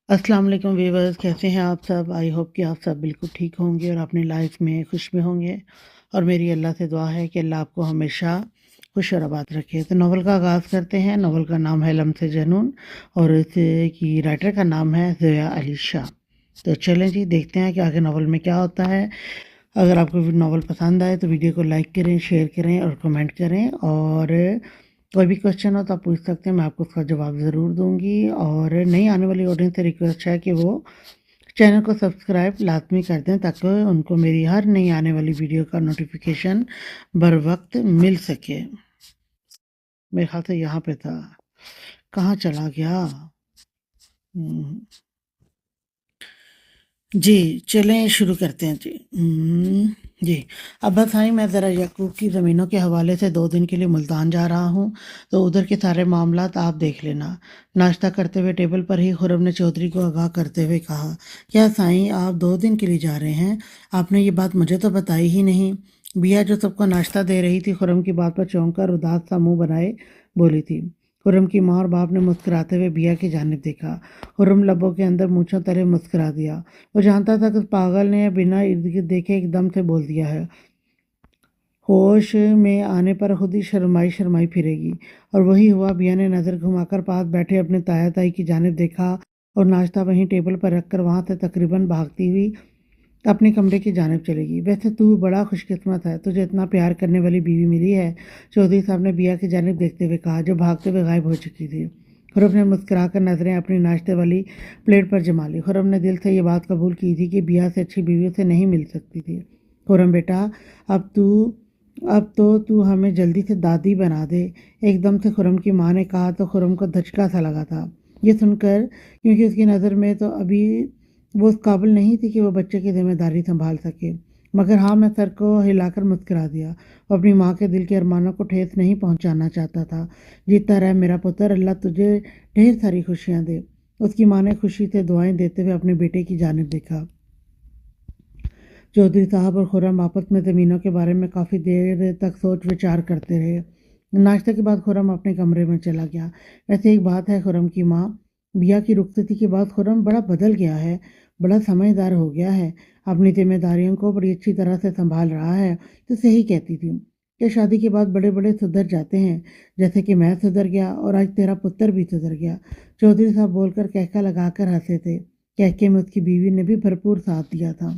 अस्सलाम वालेकुम व्यूअर्स, कैसे हैं आप सब। आई होप कि आप सब बिल्कुल ठीक होंगे और अपनी लाइफ में खुश में होंगे। और मेरी अल्लाह से दुआ है कि अल्लाह आपको हमेशा खुश और आबाद रखे। तो नावल का आगाज़ करते हैं। नावल का नाम है लम्स जुनून और इसकी राइटर का नाम है ज़िया अली शाह। तो चलें जी, देखते हैं कि आगे नावल में क्या होता है। अगर आपको नावल पसंद आए तो वीडियो को लाइक करें, शेयर करें और कमेंट करें। और कोई भी क्वेश्चन हो तो आप पूछ सकते हैं, मैं आपको उसका जवाब ज़रूर दूंगी। और नई आने वाली ऑडियंस से रिक्वेस्ट है कि वो चैनल को सब्सक्राइब लाजमी कर दें ताकि उनको मेरी हर नई आने वाली वीडियो का नोटिफिकेशन बर वक्त मिल सके। मेरे ख्याल से यहाँ पे था, कहाँ चला गया। हम्म, जी चलें शुरू करते हैं जी। जी, अब बस आई मैं ज़रा यकूब की ज़मीनों के हवाले से 2 दिन के लिए मुल्तान जा रहा हूँ, तो उधर के सारे मामलात आप देख लेना। नाश्ता करते हुए टेबल पर ही खुरम ने चौधरी को आगाह करते हुए कहा, क्या साईं आप 2 दिन के लिए जा रहे हैं? आपने ये बात मुझे तो बताई ही नहीं। बिया जो सबको नाश्ता दे रही थी खुरम की बात पर चौंक कर उदास सा मुंह बनाए बोली थी। खुरम की माँ और बाप ने मुस्कुराते हुए बिया की जानिब देखा। खुरम लबों के अंदर मूंछों तरह मुस्कुरा दिया। वो जानता था कि उस पागल ने बिना इर्द गिर्द देखे एकदम से बोल दिया है। होश में आने पर खुद ही शर्माई शर्माई फिरेगी। और वही हुआ। बिया ने नज़र घुमाकर पास बैठे अपने ताया ताई की जानिब देखा और नाश्ता वहीं टेबल पर रखकर वहाँ से तकरीबन भागती हुई अपने कमरे की जानिब चलेगी। वैसे तू बड़ा खुशकिस्मत है, तुझे इतना प्यार करने वाली बीवी मिली है, चौधरी साहब ने बिया की जानिब देखते हुए कहा, जो भागते हुए गायब हो चुकी थी। खुरम ने मुस्कुराकर नजरें अपनी नाश्ते वाली प्लेट पर जमा ली। खुरम ने दिल से ये बात कबूल की थी कि बिया से अच्छी बीवी से नहीं मिल सकती थी। खुरम बेटा, अब तू अब तो तू हमें जल्दी से दादी बना दे। एकदम से खुरम की माँ ने कहा तो खुरम को धचका सा लगा था ये सुनकर, क्योंकि उसकी नज़र में तो अभी वो उस काबिल नहीं थी कि वो बच्चे की जिम्मेदारी संभाल सके। मगर हाँ, मैं सर को हिलाकर मुस्कुरा दिया। वो अपनी माँ के दिल के अरमानों को ठेस नहीं पहुंचाना चाहता था। जीता रहे मेरा पुत्र, अल्लाह तुझे ढेर सारी खुशियाँ दे। उसकी माँ ने खुशी से दुआएं देते हुए अपने बेटे की जानिब देखा। चौधरी साहब और खुर्रम आपस में ज़मीनों के बारे में काफ़ी देर तक सोच विचार करते रहे। नाश्ते के बाद खुर्रम अपने कमरे में चला गया। वैसे एक बात है, खुर्रम की माँ बिया की रुखसती के बाद खुर्रम बड़ा बदल गया है, बड़ा समझदार हो गया है, अपनी जिम्मेदारियों को बड़ी अच्छी तरह से संभाल रहा है। तो सही कहती थी कि शादी के बाद बड़े बड़े सुधर जाते हैं, जैसे कि मैं सुधर गया और आज तेरा पुत्र भी सुधर गया। चौधरी साहब बोलकर कहका लगाकर हंसे थे। कहके में उसकी बीवी ने भी भरपूर साथ दिया था।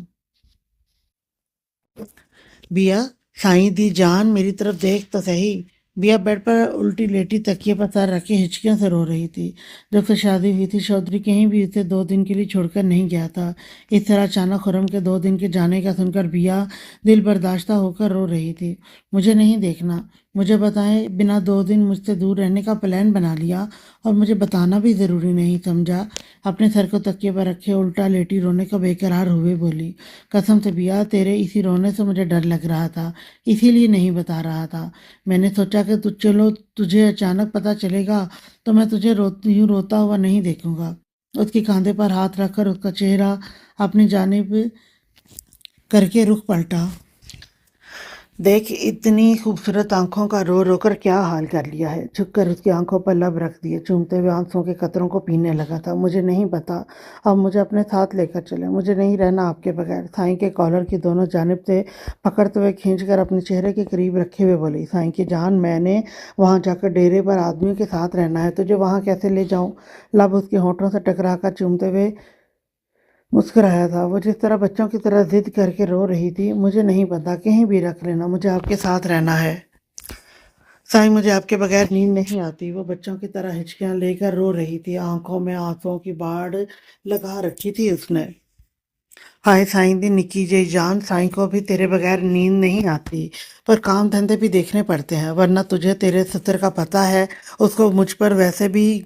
बिया, साईं दी जान मेरी तरफ देख तो सही। बिया बेड पर उल्टी लेटी तकिए पर सर रखे हिचकियों से रो रही थी। जब से शादी हुई थी चौधरी कहीं भी उसे 2 दिन के लिए छोड़कर नहीं गया था। इस तरह अचानक खुर्रम के 2 दिन के जाने का सुनकर बिया दिल बर्दाश्त होकर रो रही थी। मुझे नहीं देखना, मुझे बताएं। बिना 2 दिन मुझसे दूर रहने का प्लान बना लिया और मुझे बताना भी ज़रूरी नहीं समझा। अपने सर को तकिए पर रखे उल्टा लेटी रोने को बेकरार हुए बोली, कसम से बिया, तेरे इसी रोने से मुझे डर लग रहा था, इसीलिए नहीं बता रहा था। मैंने सोचा कि तुझे अचानक पता चलेगा तो मैं तुझे यूं रोता हुआ नहीं देखूंगा। उसके कंधे पर हाथ रखकर उसका चेहरा अपनी जानिब करके रुख पलटा। देख, इतनी खूबसूरत आंखों का रो रो कर क्या हाल कर लिया है। झुककर उसकी आंखों पर लब रख दिए, चूमते हुए आंसुओं के कतरों को पीने लगा था। मुझे नहीं पता, अब मुझे अपने साथ लेकर चले, मुझे नहीं रहना आपके बगैर। साईं के कॉलर की दोनों जानिब से पकड़ते हुए खींचकर अपने चेहरे के करीब रखे हुए बोली, साईं की जान, मैंने वहाँ जाकर डेरे पर आदमियों के साथ रहना है, तुझे वहाँ कैसे ले जाऊँ? लब उसके होठों से टकरा कर चूमते हुए मुस्कुराया था। वो जिस तरह बच्चों की तरह जिद करके रो रही थी। मुझे नहीं पता, कहीं भी रख लेना, मुझे आपके साथ रहना है। साईं, मुझे आपके बगैर नींद नहीं आती। वो बच्चों की तरह हिचकियां लेकर रो रही थी। आंखों में आंसुओं की बाढ़ लगा रखी थी उसने। हाय साईं दी निक्की जी जान, साईं को भी तेरे बगैर नींद नहीं आती, पर काम धंधे भी देखने पड़ते हैं, वरना तुझे तेरे ससुर का पता है, उसको मुझ पर वैसे भी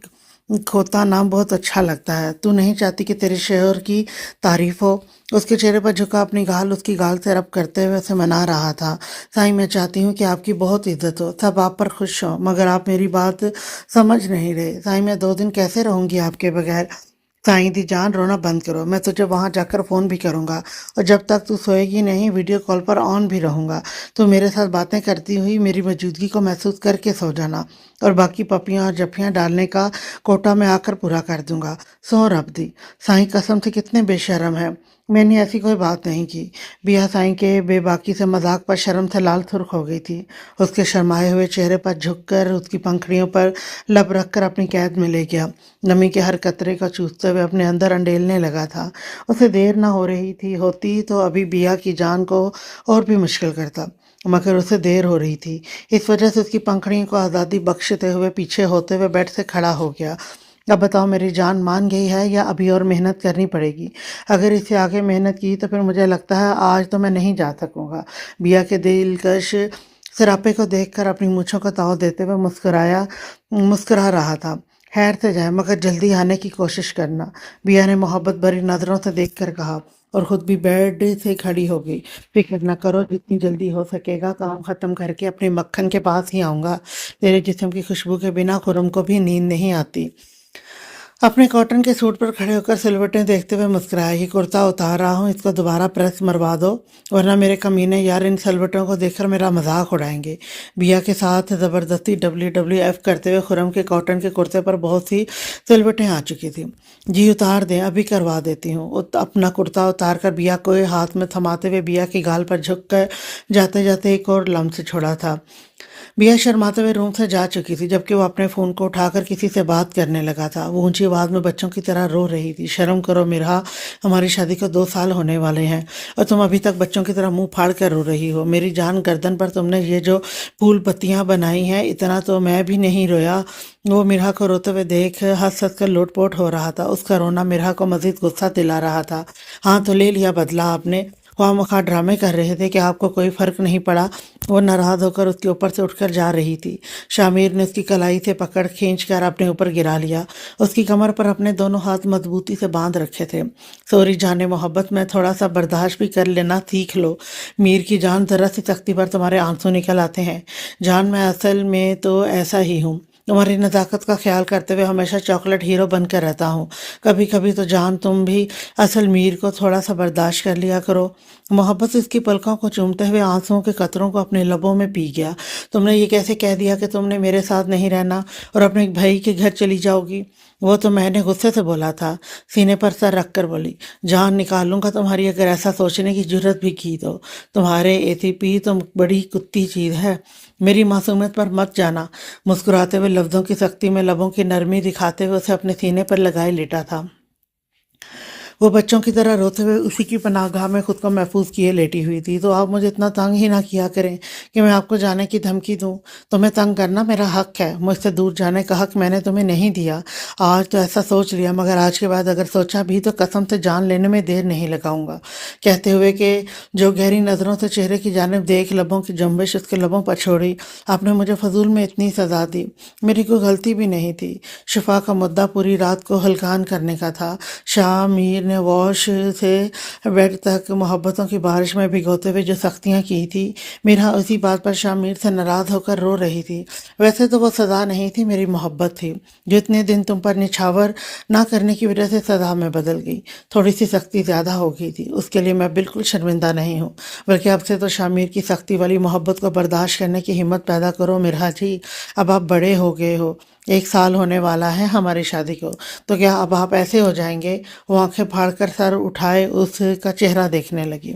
खोता नाम बहुत अच्छा लगता है। तू नहीं चाहती कि तेरे शोहर की तारीफ हो? उसके चेहरे पर झुका अपनी गाल उसकी गाल से रब करते हुए उसे मना रहा था। साईं, मैं चाहती हूँ कि आपकी बहुत इज्जत हो, सब आप पर खुश हो, मगर आप मेरी बात समझ नहीं रहे। साईं, मैं 2 दिन कैसे रहूंगी आपके बगैर? साईं दी जान, रोना बंद करो, मैं तुझे वहां जाकर फ़ोन भी करूंगा और जब तक तू सोएगी नहीं वीडियो कॉल पर ऑन भी रहूंगा। तो मेरे साथ बातें करती हुई मेरी मौजूदगी को महसूस करके सो जाना। और बाकी पपियां और जफ्फियां डालने का कोटा मैं आकर पूरा कर दूंगा। सो रब दी, साईं कसम से कितने बेशर्म है। मैंने ऐसी कोई बात नहीं की। बिया साईं के बेबाकी से मजाक पर शर्म से लाल सुर्ख हो गई थी। उसके शर्माए हुए चेहरे पर झुककर उसकी पंखड़ियों पर लब रखकर अपनी कैद में ले गया। नमी के हर कतरे का चूसते हुए अपने अंदर अंडेलने लगा था। उसे देर न हो रही थी, होती तो अभी बिया की जान को और भी मुश्किल करता, मगर उसे देर हो रही थी। इस वजह से उसकी पंखड़ियों को आज़ादी बख्शते हुए पीछे होते हुए बेड से खड़ा हो गया। अब बताओ, मेरी जान मान गई है या अभी और मेहनत करनी पड़ेगी? अगर इससे आगे मेहनत की तो फिर मुझे लगता है आज तो मैं नहीं जा सकूंगा। बिया के दिलकश सरापे को देखकर अपनी मूंछों को ताव देते हुए मुस्कुरा रहा था। खैर से जाए, मगर जल्दी आने की कोशिश करना, बिया ने मोहब्बत भरी नजरों से देखकर कहा, और खुद भी बेड से खड़ी हो गई। फिक्र न करो, जितनी जल्दी हो सकेगा काम खत्म करके अपने मक्खन के पास ही आऊंगा। तेरे जिस्म की खुशबू के बिना खुरम को भी नींद नहीं आती। अपने कॉटन के सूट पर खड़े होकर सिलवटें देखते हुए मुस्कुराया। ये कुर्ता उतार रहा हूँ, इसको दोबारा प्रेस मरवा दो, वरना मेरे कमीने यार इन सिलवटों को देखकर मेरा मजाक उड़ाएंगे। बिया के साथ जबरदस्ती WWF करते हुए खुरम के कॉटन के कुर्ते पर बहुत सी सिलवटें आ चुकी थी। जी उतार दें, अभी करवा देती हूँ। अपना कुर्ता उतार कर बिया को हाथ में थमाते हुए बिया की गाल पर झुक कर जाते जाते एक और लम्स छोड़ा था। बिया शर्माते हुए रूम से जा चुकी थी, जबकि वो अपने फोन को उठाकर किसी से बात करने लगा था। वो ऊंची आवाज में बच्चों की तरह रो रही थी। शर्म करो मिरहा, हमारी शादी को 2 साल होने वाले हैं और तुम अभी तक बच्चों की तरह मुंह फाड़ कर रो रही हो। मेरी जान, गर्दन पर तुमने ये जो फूल पत्तियां बनाई हैं, इतना तो मैं भी नहीं रोया। वो मिरहा को रोते हुए देख हंस हंस कर लोटपोट हो रहा था। उसका रोना मिरहा को मजीद गुस्सा दिला रहा था। हाँ तो ले लिया बदला आपने, ख्वामखा ड्रामे कर रहे थे कि आपको कोई फर्क नहीं पड़ा। वो नाराज होकर उसके ऊपर से उठकर जा रही थी। शामिर ने उसकी कलाई से पकड़ खींच कर अपने ऊपर गिरा लिया। उसकी कमर पर अपने दोनों हाथ मजबूती से बांध रखे थे। सॉरी जाने मोहब्बत में थोड़ा सा बर्दाश्त भी कर लेना सीख लो। मीर की जान, जरा सी सख्ती पर तुम्हारे आंसू निकल आते हैं। जान, मैं असल में तो ऐसा ही हूँ। तुम्हारी नज़ाकत का ख्याल करते हुए हमेशा चॉकलेट हीरो बनकर रहता हूँ। कभी कभी तो जान, तुम भी असल मीर को थोड़ा सा बर्दाश्त कर लिया करो। मोहब्बत से इसकी पलकों को चूमते हुए आंसुओं के कतरों को अपने लबों में पी गया। तुमने ये कैसे कह दिया कि तुमने मेरे साथ नहीं रहना और अपने भाई के घर चली जाओगी? वो तो मैंने गुस्से से बोला था। सीने पर सर रखकर बोली, जान निकालूंगा तुम्हारी अगर ऐसा सोचने की जरूरत भी की तो। तुम्हारे ACP तो बड़ी कुत्ती चीज है। मेरी मासूमियत पर मत जाना। मुस्कुराते हुए लफ्जों की सख्ती में लबों की नरमी दिखाते हुए उसे अपने सीने पर लगाए लेटा था। वो बच्चों की तरह रोते हुए उसी की पनाहगाह में खुद को महफूज किए लेटी हुई थी। तो आप मुझे इतना तंग ही ना किया करें कि मैं आपको जाने की धमकी दूं। तुम्हें तंग करना मेरा हक है, मुझसे दूर जाने का हक मैंने तुम्हें नहीं दिया। आज तो ऐसा सोच लिया, मगर आज के बाद अगर सोचा भी तो कसम से जान लेने में देर नहीं लगाऊंगा। कहते हुए कि जो गहरी नज़रों से चेहरे की जानिब देख लबों की जंबिश उसके लबों पर छोड़ी, आपने मुझे फजूल में इतनी सजा दी। मेरी कोई गलती भी नहीं थी। शिफा का मुद्दा पूरी रात को हल्कान करने का था। शाह मीर ने वॉश से बेड तक मोहब्बतों की बारिश में भिगोते हुए जो सख्तियां की थी, मेरा उसी बात पर शाह मीर से नाराज होकर रो रही थी। वैसे तो वो सज़ा नहीं थी, मेरी मोहब्बत थी जो इतने दिन तुम पर निछावर ना करने की वजह से सज़ा में बदल गई। थोड़ी सी सख्ती ज़्यादा हो गई थी, उसके लिए मैं बिल्कुल शर्मिंदा नहीं हूँ। बल्कि अब से तो शाह मीर की सख्ती वाली मोहब्बत को बर्दाश्त करने की हिम्मत पैदा करो मिरहा जी। अब आप बड़े हो गए हो, 1 साल होने वाला है हमारी शादी को, तो क्या अब आप ऐसे हो जाएंगे? वो आंखें फाड़कर सर उठाए उसका चेहरा देखने लगी।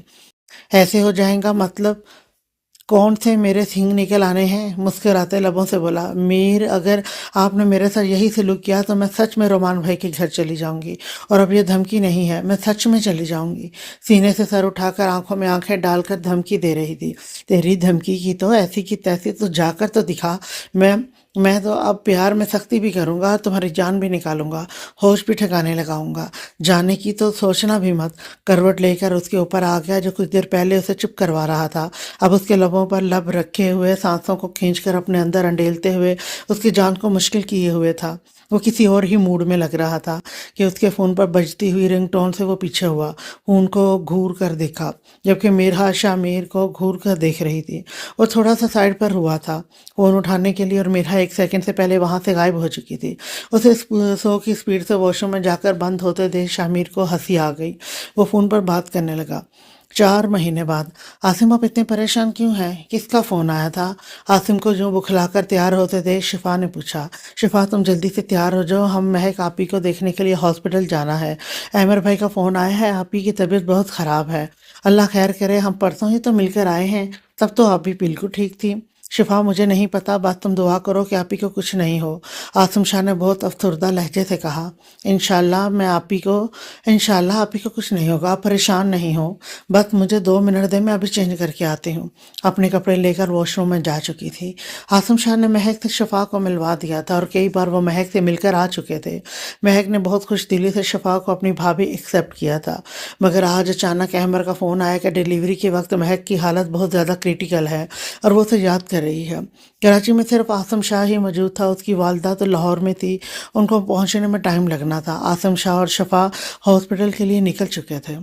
ऐसे हो जाएगा मतलब? कौन से मेरे सींग निकल आने हैं? मुस्कुराते लबों से बोला मीर, अगर आपने मेरे साथ यही सलूक किया तो मैं सच में रोमान भाई के घर चली जाऊंगी। और अब ये धमकी नहीं है, मैं सच में चली जाऊंगी। सीने से सर उठाकर आंखों में आंखें डालकर धमकी दे रही थी। तेरी धमकी की तो ऐसी की तैसी, तो जाकर तो दिखा। मैं तो अब प्यार में सख्ती भी करूंगा, तुम्हारी जान भी निकालूंगा, होश भी ठिकाने लगाऊंगा। जाने की तो सोचना भी मत। करवट लेकर उसके ऊपर आ गया जो कुछ देर पहले उसे चुप करवा रहा था। अब उसके लबों पर लब रखे हुए सांसों को खींचकर अपने अंदर अंडेलते हुए उसकी जान को मुश्किल किए हुए था। वो किसी और ही मूड में लग रहा था कि उसके फ़ोन पर बजती हुई रिंगटोन से वो पीछे हुआ। फ़ोन को घूर कर देखा, जबकि मीरहा शामिर को घूर कर देख रही थी। वो थोड़ा सा साइड पर हुआ था फ़ोन उठाने के लिए, और मीरहा 1 सेकंड से पहले वहां से गायब हो चुकी थी। उसे 100 की स्पीड से वॉशरूम में जाकर बंद होते देख शामिर को हंसी आ गई। वो फ़ोन पर बात करने लगा। 4 महीने बाद। आसिम आप इतने परेशान क्यों हैं? किसका फ़ोन आया था? आसिम को जो बुखलाकर तैयार होते थे शिफा ने पूछा। शिफा तुम जल्दी से तैयार हो जाओ, हम महक आपी को देखने के लिए हॉस्पिटल जाना है। अहमर भाई का फ़ोन आया है, आपी की तबीयत बहुत ख़राब है। अल्लाह खैर करे, हम परसों ही तो मिलकर आए हैं, तब तो आप भी बिल्कुल ठीक थी। शिफा मुझे नहीं पता, बस तुम दुआ करो कि आपी को कुछ नहीं हो। आसिम शाह ने बहुत अफसरदा लहजे से कहा। इंशाल्लाह मैं आपी को इंशाल्लाह आपी को कुछ नहीं होगा, आप परेशान नहीं हो। बस मुझे 2 मिनट दे, मैं अभी चेंज करके आती हूँ। अपने कपड़े लेकर वॉशरूम में जा चुकी थी। आसिम शाह ने महक से शफा को मिलवा दिया था और कई बार वो महक से मिलकर आ चुके थे। महक ने बहुत खुश दिली से शफा को अपनी भाभी एक्सेप्ट किया था, मगर आज अचानक अहमर का फ़ोन आया कि डिलीवरी के वक्त महक की हालत बहुत ज़्यादा क्रिटिकल है और वो उसे याद कर रही है। कराची में सिर्फ आसिम शाह ही मौजूद था, उसकी वालदा तो लाहौर में थी, उनको पहुंचने में टाइम लगना था। आसिम शाह और शफा हॉस्पिटल के लिए निकल चुके थे।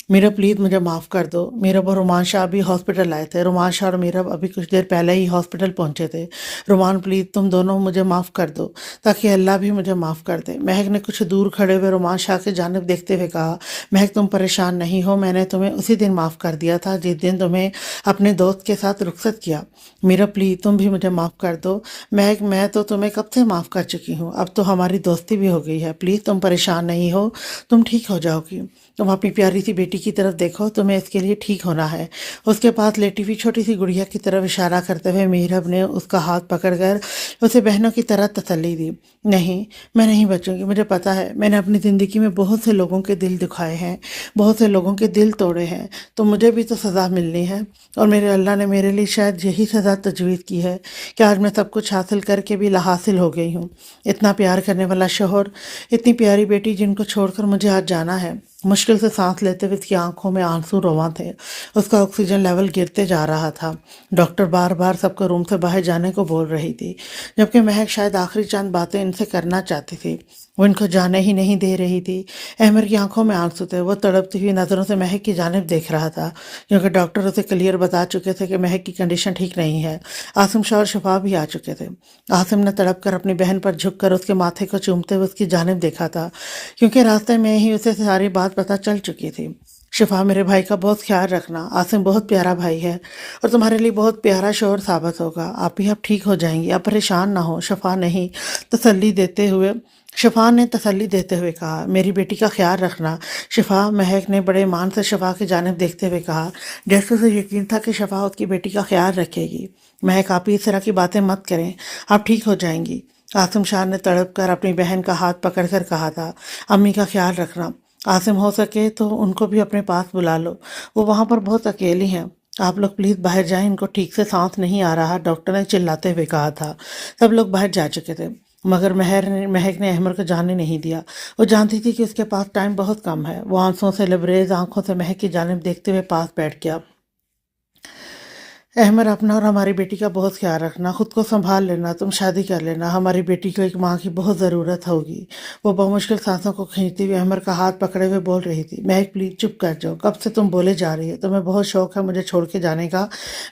मीरा प्लीज़ मुझे माफ़ कर दो। मीरब और रुमान शाह अभी हॉस्पिटल आए थे। रुमान शाह और मीरब अभी कुछ देर पहले ही हॉस्पिटल पहुंचे थे। रुमान प्लीज़ तुम दोनों मुझे माफ़ कर दो, ताकि अल्लाह भी मुझे माफ़ कर दे। महक ने कुछ दूर खड़े हुए रुमान शाह की जानिब देखते हुए कहा, महक तुम परेशान नहीं हो, मैंने तुम्हें उसी दिन माफ़ कर दिया था जिस दिन तुम्हें अपने दोस्त के साथ रुखसत किया। मीरा प्लीज़ तुम भी मुझे माफ़ कर दो। महक मैं तो तुम्हें कब से माफ़ कर चुकी हूँ, अब तो हमारी दोस्ती भी हो गई है। प्लीज़ तुम परेशान नहीं हो, तुम ठीक हो जाओगी। तुम अपनी प्यारी सी बेटी की तरफ देखो, तुम्हें इसके लिए ठीक होना है। उसके पास लेटी हुई छोटी सी गुड़िया की तरफ इशारा करते हुए मीरब ने उसका हाथ पकड़कर उसे बहनों की तरह तसल्ली दी। नहीं, मैं नहीं बचूंगी, मुझे पता है मैंने अपनी ज़िंदगी में बहुत से लोगों के दिल दुखाए हैं, बहुत से लोगों के दिल तोड़े हैं, तो मुझे भी तो सज़ा मिलनी है। और मेरे अल्लाह ने मेरे लिए शायद यही सज़ा तजवीज़ की है कि आज मैं सब कुछ हासिल करके भी लाहासिल हो गई हूँ। इतना प्यार करने वाला शोहर, इतनी प्यारी बेटी जिनको छोड़कर मुझे आज जाना है। मुश्किल से सांस लेते हुए उसकी आंखों में आंसू रवां थे। उसका ऑक्सीजन लेवल गिरते जा रहा था। डॉक्टर बार बार सबको रूम से बाहर जाने को बोल रही थी, जबकि महक शायद आखिरी चंद बातें इनसे करना चाहती थी, वो इनको जाने ही नहीं दे रही थी। अहमर की आंखों में आंसू थे। वो तड़पती हुई नज़रों से महक की जानिब देख रहा था, क्योंकि डॉक्टर उसे क्लियर बता चुके थे कि महक की कंडीशन ठीक नहीं है। आसिम शाह और शफा भी आ चुके थे। आसिम ने तड़प कर अपनी बहन पर झुककर उसके माथे को चूमते हुए उसकी जानिब देखा था, क्योंकि रास्ते में ही उसे सारी बात पता चल चुकी थी। शिफा मेरे भाई का बहुत ख्याल रखना, आसिम बहुत प्यारा भाई है और तुम्हारे लिए बहुत प्यारा शोहर साबित होगा। आप ही अब ठीक हो जाएंगी, आप परेशान ना हो। शफा ने तसल्ली देते हुए कहा, मेरी बेटी का ख्याल रखना। शिफा, महक ने बड़े ईमान से शफा की जानिब देखते हुए कहा, जैसे उसे यकीन था कि शफा उसकी बेटी का ख्याल रखेगी। महक आप ही इस तरह की बातें मत करें, आप ठीक हो जाएंगी। आसिम शाह ने तड़प कर अपनी बहन का हाथ पकड़कर कहा था, अम्मी का ख्याल रखना। आसिम हो सके तो उनको भी अपने पास बुला लो, वो वहाँ पर बहुत अकेली हैं। आप लोग प्लीज़ बाहर जाएं, इनको ठीक से सांस नहीं आ रहा, डॉक्टर ने चिल्लाते हुए कहा था। सब लोग बाहर जा चुके थे, मगर महक ने अहमर को जाने नहीं दिया। वो जानती थी कि उसके पास टाइम बहुत कम है। वो आंसुओं से लबरेज आंखों से महक की जानिब देखते हुए पास बैठ गया। अहमर, अपना और हमारी बेटी का बहुत ख्याल रखना, खुद को संभाल लेना, तुम शादी कर लेना, हमारी बेटी को एक माँ की बहुत ज़रूरत होगी। वो बहुमुश्किल सांसों को खींचती हुई अहमर का हाथ पकड़े हुए बोल रही थी, महक प्लीज चुप कर जाओ, कब से तुम बोले जा रही हो, तुम्हें बहुत शौक है मुझे छोड़ के जाने का,